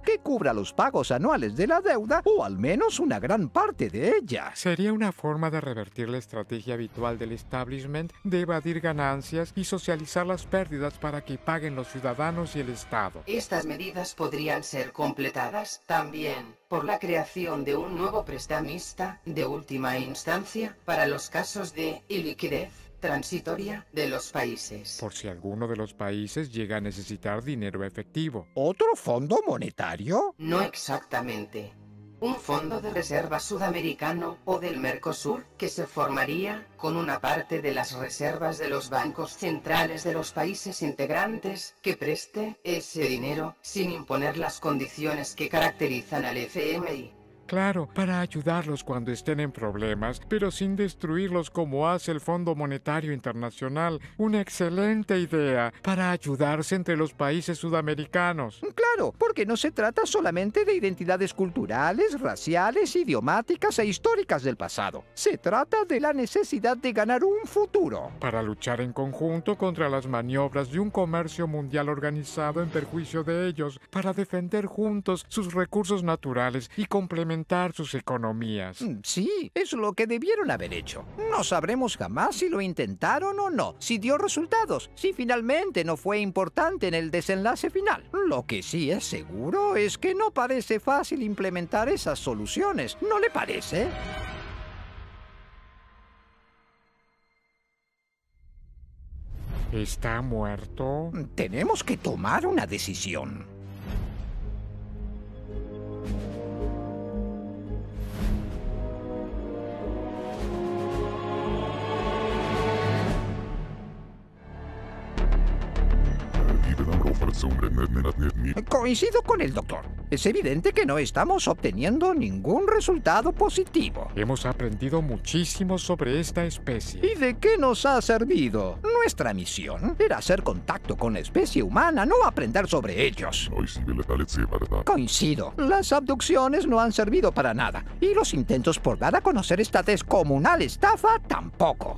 Speaker 3: que cubra los pagos anuales de la deuda o al menos una gran parte de ella.
Speaker 1: Sería una forma de revertir la estrategia habitual del establishment de evadir ganancias y socializar las pérdidas para que paguen los ciudadanos y el Estado.
Speaker 5: Estas medidas podrían ser completadas también por la creación de un nuevo prestamista de última instancia para los casos de iliquidez transitoria de los países.
Speaker 1: Por si alguno de los países llega a necesitar dinero efectivo.
Speaker 3: ¿Otro fondo monetario?
Speaker 5: No exactamente. Un fondo de reserva sudamericano o del Mercosur que se formaría con una parte de las reservas de los bancos centrales de los países integrantes que preste ese dinero sin imponer las condiciones que caracterizan al FMI.
Speaker 1: Claro, para ayudarlos cuando estén en problemas, pero sin destruirlos como hace el Fondo Monetario Internacional. Una excelente idea para ayudarse entre los países sudamericanos.
Speaker 3: Claro, porque no se trata solamente de identidades culturales, raciales, idiomáticas e históricas del pasado. Se trata de la necesidad de ganar un futuro.
Speaker 1: Para luchar en conjunto contra las maniobras de un comercio mundial organizado en perjuicio de ellos, para defender juntos sus recursos naturales y complementar sus economías.
Speaker 3: Sí, es lo que debieron haber hecho. No sabremos jamás si lo intentaron o no, si dio resultados, si finalmente no fue importante en el desenlace final. Lo que sí es seguro es que no parece fácil implementar esas soluciones, ¿no le parece?
Speaker 1: ¿Está muerto?
Speaker 3: Tenemos que tomar una decisión. Coincido con el doctor. Es evidente que no estamos obteniendo ningún resultado positivo.
Speaker 1: Hemos aprendido muchísimo sobre esta especie.
Speaker 3: ¿Y de qué nos ha servido? Nuestra misión era hacer contacto con la especie humana, no aprender sobre ellos. Coincido. Las abducciones no han servido para nada. Y los intentos por dar a conocer esta descomunal estafa tampoco.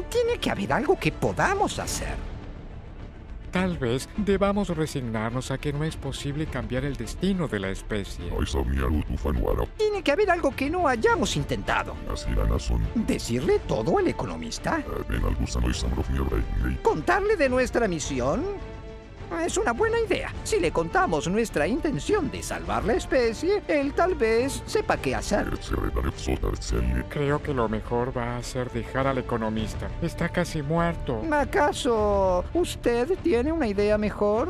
Speaker 3: Tiene que haber algo que podamos hacer.
Speaker 1: Tal vez debamos resignarnos a que no es posible cambiar el destino de la especie.
Speaker 3: Tiene que haber algo que no hayamos intentado. ¿Decirle todo al economista? ¿Contarle de nuestra misión? Es una buena idea. Si le contamos nuestra intención de salvar la especie, él tal vez sepa qué hacer.
Speaker 1: Creo que lo mejor va a ser dejar al economista. Está casi muerto.
Speaker 3: ¿Acaso usted tiene una idea mejor?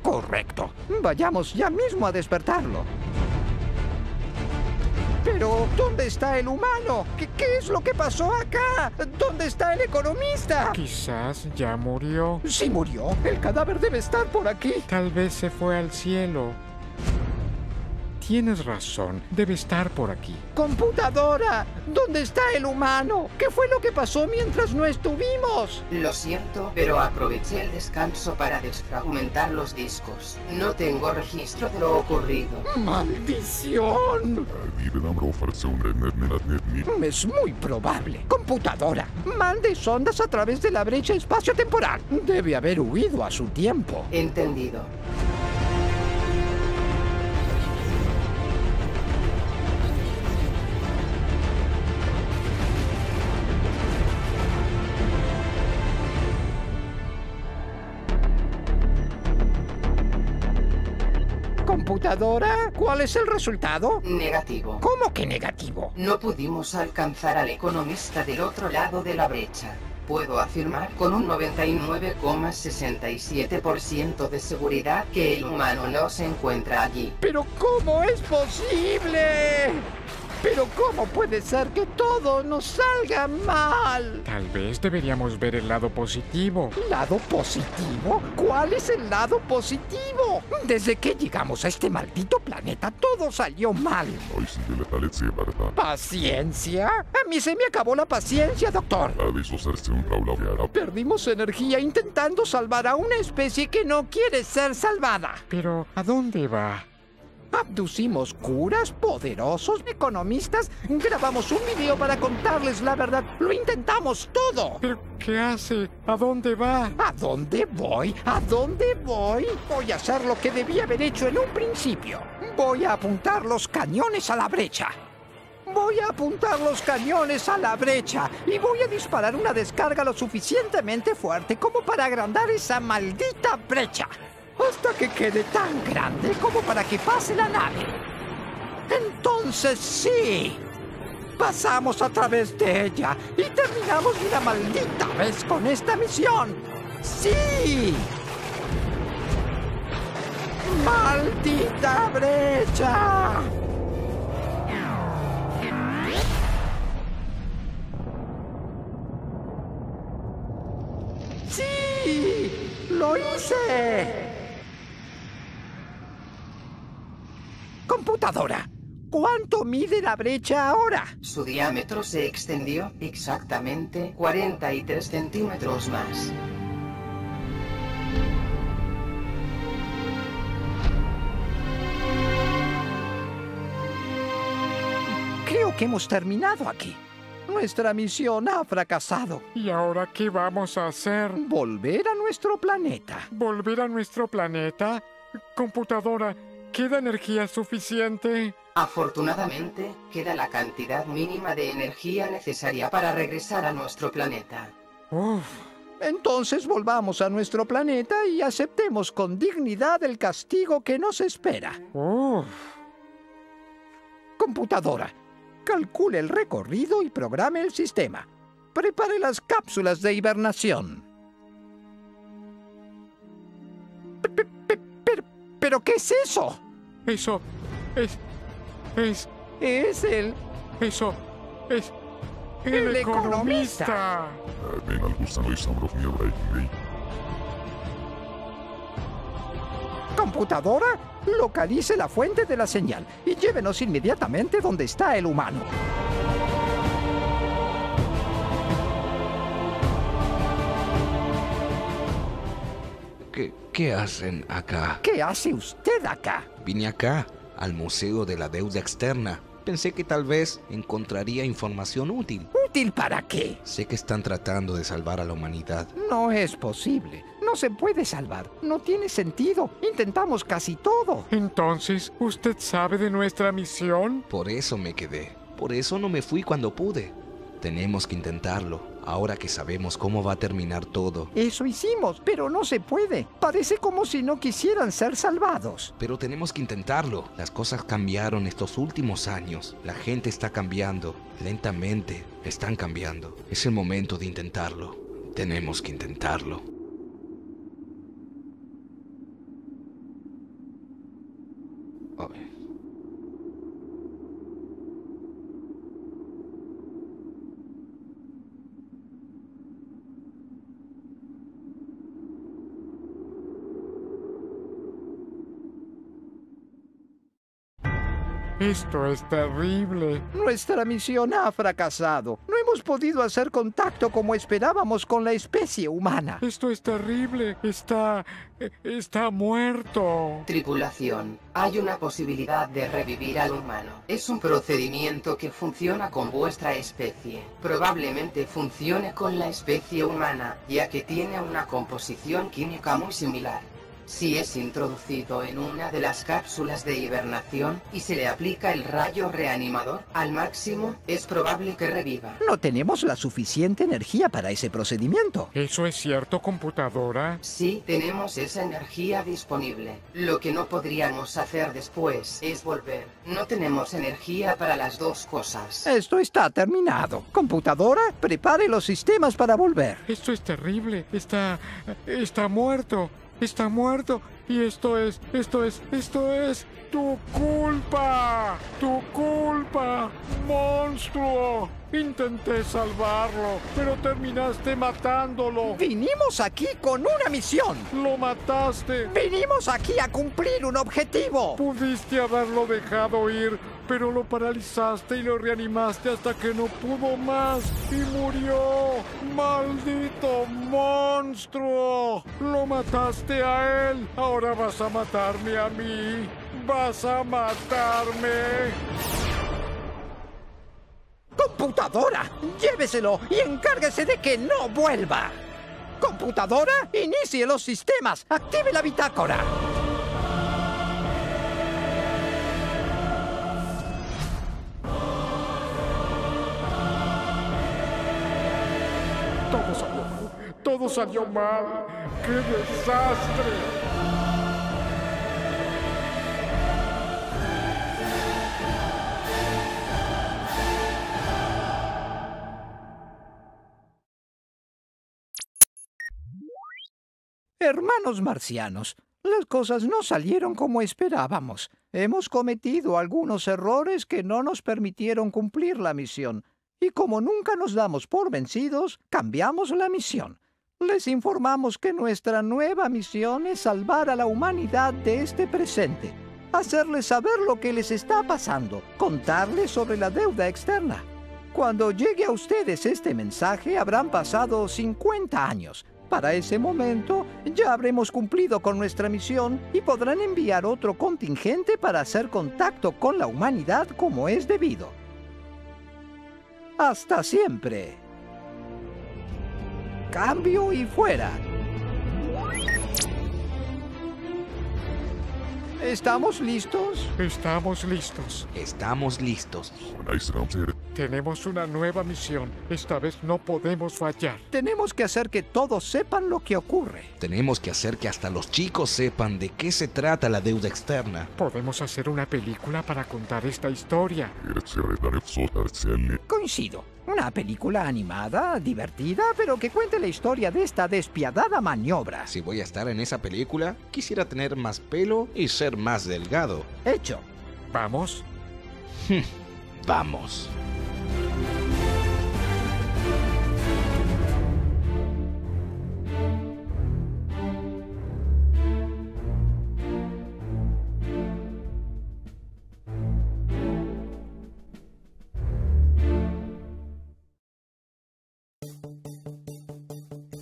Speaker 3: Correcto. Vayamos ya mismo a despertarlo. Pero, ¿dónde está el humano? ¿Qué es lo que pasó acá? ¿Dónde está el economista?
Speaker 1: Quizás ya murió.
Speaker 3: Si murió, el cadáver debe estar por aquí.
Speaker 1: Tal vez se fue al cielo. Tienes razón, debe estar por aquí.
Speaker 3: ¡Computadora! ¿Dónde está el humano? ¿Qué fue lo que pasó mientras no estuvimos?
Speaker 5: Lo siento, pero aproveché el descanso para desfragmentar los discos. No tengo registro de lo ocurrido.
Speaker 3: ¡Maldición! Es muy probable. Computadora, mande sondas a través de la brecha espacio-temporal. Debe haber huido a su tiempo.
Speaker 5: Entendido.
Speaker 3: ¿Computadora? ¿Cuál es el resultado?
Speaker 5: Negativo.
Speaker 3: ¿Cómo que negativo?
Speaker 5: No pudimos alcanzar al economista del otro lado de la brecha. Puedo afirmar con un 99,67% de seguridad que el humano no se encuentra allí.
Speaker 3: ¿Pero cómo es posible? ¿Pero cómo puede ser que todo nos salga mal?
Speaker 1: Tal vez deberíamos ver el lado positivo.
Speaker 3: ¿Lado positivo? ¿Cuál es el lado positivo? Desde que llegamos a este maldito planeta, todo salió mal. ¿Paciencia? A mí se me acabó la paciencia, doctor. Perdimos energía intentando salvar a una especie que no quiere ser salvada.
Speaker 1: Pero, ¿a dónde va?
Speaker 3: Abducimos curas poderosos economistas. Grabamos un video para contarles la verdad. Lo intentamos todo.
Speaker 1: ¿Pero qué hace? ¿A dónde va?
Speaker 3: ¿A dónde voy? ¿A dónde voy? Voy a hacer lo que debía haber hecho en un principio. Voy a apuntar los cañones a la brecha. Voy a apuntar los cañones a la brecha y voy a disparar una descarga lo suficientemente fuerte como para agrandar esa maldita brecha. Hasta que quede tan grande como para que pase la nave. Entonces sí, pasamos a través de ella y terminamos de una maldita vez con esta misión. ¡Sí! ¡Maldita brecha! ¡Sí! ¡Lo hice! Computadora, ¿cuánto mide la brecha ahora?
Speaker 5: Su diámetro se extendió exactamente 43 centímetros más.
Speaker 3: Creo que hemos terminado aquí. Nuestra misión ha fracasado.
Speaker 1: ¿Y ahora qué vamos a hacer?
Speaker 3: Volver a nuestro planeta.
Speaker 1: ¿Volver a nuestro planeta? Computadora, ¿queda energía suficiente?
Speaker 5: Afortunadamente, queda la cantidad mínima de energía necesaria para regresar a nuestro planeta.
Speaker 1: Uf.
Speaker 3: Entonces volvamos a nuestro planeta y aceptemos con dignidad el castigo que nos espera.
Speaker 1: Uf.
Speaker 3: Computadora, calcule el recorrido y programe el sistema. Prepare las cápsulas de hibernación. ¿Pero qué es eso?
Speaker 1: Eso es...
Speaker 3: Es el...
Speaker 1: Eso es... ¡El economista!
Speaker 3: Computadora, localice la fuente de la señal y llévenos inmediatamente donde está el humano.
Speaker 4: ¿Qué hacen acá?
Speaker 3: ¿Qué hace usted acá?
Speaker 2: Vine acá, al Museo de la Deuda Externa. Pensé que tal vez encontraría información útil.
Speaker 3: ¿Útil para qué?
Speaker 2: Sé que están tratando de salvar a la humanidad.
Speaker 3: No es posible. No se puede salvar. No tiene sentido. Intentamos casi todo.
Speaker 1: Entonces, ¿usted sabe de nuestra misión?
Speaker 2: Por eso me quedé. Por eso no me fui cuando pude. Tenemos que intentarlo, ahora que sabemos cómo va a terminar todo.
Speaker 3: Eso hicimos, pero no se puede. Parece como si no quisieran ser salvados.
Speaker 2: Pero tenemos que intentarlo. Las cosas cambiaron estos últimos años. La gente está cambiando. Lentamente están cambiando. Es el momento de intentarlo. Tenemos que intentarlo. Ay.
Speaker 1: Esto es terrible.
Speaker 3: Nuestra misión ha fracasado. No hemos podido hacer contacto como esperábamos con la especie humana.
Speaker 1: Esto es terrible. Está muerto.
Speaker 5: Tripulación, hay una posibilidad de revivir al humano. Es un procedimiento que funciona con vuestra especie. Probablemente funcione con la especie humana, ya que tiene una composición química muy similar. Si es introducido en una de las cápsulas de hibernación y se le aplica el rayo reanimador al máximo, es probable que reviva.
Speaker 3: No tenemos la suficiente energía para ese procedimiento.
Speaker 1: ¿Eso es cierto, computadora?
Speaker 5: Sí, tenemos esa energía disponible. Lo que no podríamos hacer después es volver. No tenemos energía para las dos cosas.
Speaker 3: Esto está terminado. Computadora, prepare los sistemas para volver.
Speaker 1: Esto es terrible. Está muerto. Está muerto. Y esto es tu culpa. Tu culpa, monstruo. Intenté salvarlo, pero terminaste matándolo.
Speaker 3: Vinimos aquí con una misión.
Speaker 1: Lo mataste.
Speaker 3: Vinimos aquí a cumplir un objetivo.
Speaker 1: Pudiste haberlo dejado ir, pero lo paralizaste y lo reanimaste hasta que no pudo más y murió. ¡Maldito monstruo! Lo mataste a él. Ahora vas a matarme a mí. Vas a matarme.
Speaker 3: ¡Computadora! ¡Lléveselo y encárguese de que no vuelva! ¡Computadora! ¡Inicie los sistemas! ¡Active la bitácora!
Speaker 1: Todo salió mal. ¡Qué desastre!
Speaker 3: Hermanos marcianos, las cosas no salieron como esperábamos. Hemos cometido algunos errores que no nos permitieron cumplir la misión. Y como nunca nos damos por vencidos, cambiamos la misión. Les informamos que nuestra nueva misión es salvar a la humanidad de este presente, hacerles saber lo que les está pasando, contarles sobre la deuda externa. Cuando llegue a ustedes este mensaje, habrán pasado 50 años. Para ese momento, ya habremos cumplido con nuestra misión y podrán enviar otro contingente para hacer contacto con la humanidad como es debido. ¡Hasta siempre! ¡Cambio y fuera! ¿Estamos listos?
Speaker 1: Estamos listos.
Speaker 2: Estamos listos.
Speaker 1: Tenemos una nueva misión. Esta vez no podemos fallar.
Speaker 3: Tenemos que hacer que todos sepan lo que ocurre.
Speaker 2: Tenemos que hacer que hasta los chicos sepan de qué se trata la deuda externa.
Speaker 1: Podemos hacer una película para contar esta historia.
Speaker 3: Coincido. Una película animada, divertida, pero que cuente la historia de esta despiadada maniobra.
Speaker 2: Si voy a estar en esa película, quisiera tener más pelo y ser más delgado.
Speaker 3: Hecho.
Speaker 1: ¿Vamos?
Speaker 2: Vamos.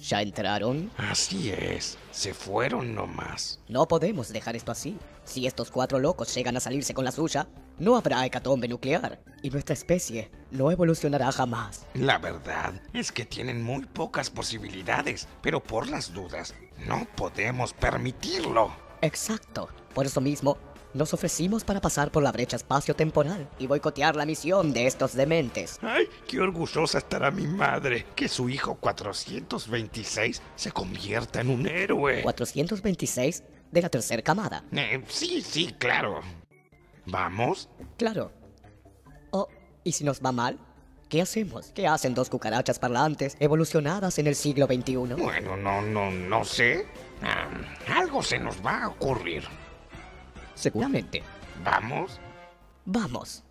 Speaker 7: ¿Ya entraron?
Speaker 8: Así es, se fueron nomás.
Speaker 7: No podemos dejar esto así. Si estos 4 locos llegan a salirse con la suya, no habrá hecatombe nuclear y nuestra especie no evolucionará jamás.
Speaker 8: La verdad es que tienen muy pocas posibilidades, pero por las dudas, no podemos permitirlo.
Speaker 7: Exacto. Por eso mismo, nos ofrecimos para pasar por la brecha espacio-temporal y boicotear la misión de estos dementes.
Speaker 8: ¡Ay, qué orgullosa estará mi madre! Que su hijo 426 se convierta en un héroe.
Speaker 7: 426 de la tercera camada.
Speaker 8: Sí, claro. ¿Vamos?
Speaker 7: Claro. Oh, ¿y si nos va mal? ¿Qué hacemos? ¿Qué hacen 2 cucarachas parlantes evolucionadas en el siglo XXI?
Speaker 8: Bueno, no sé. Algo se nos va a ocurrir.
Speaker 7: Seguramente.
Speaker 8: ¿Vamos?
Speaker 7: Vamos.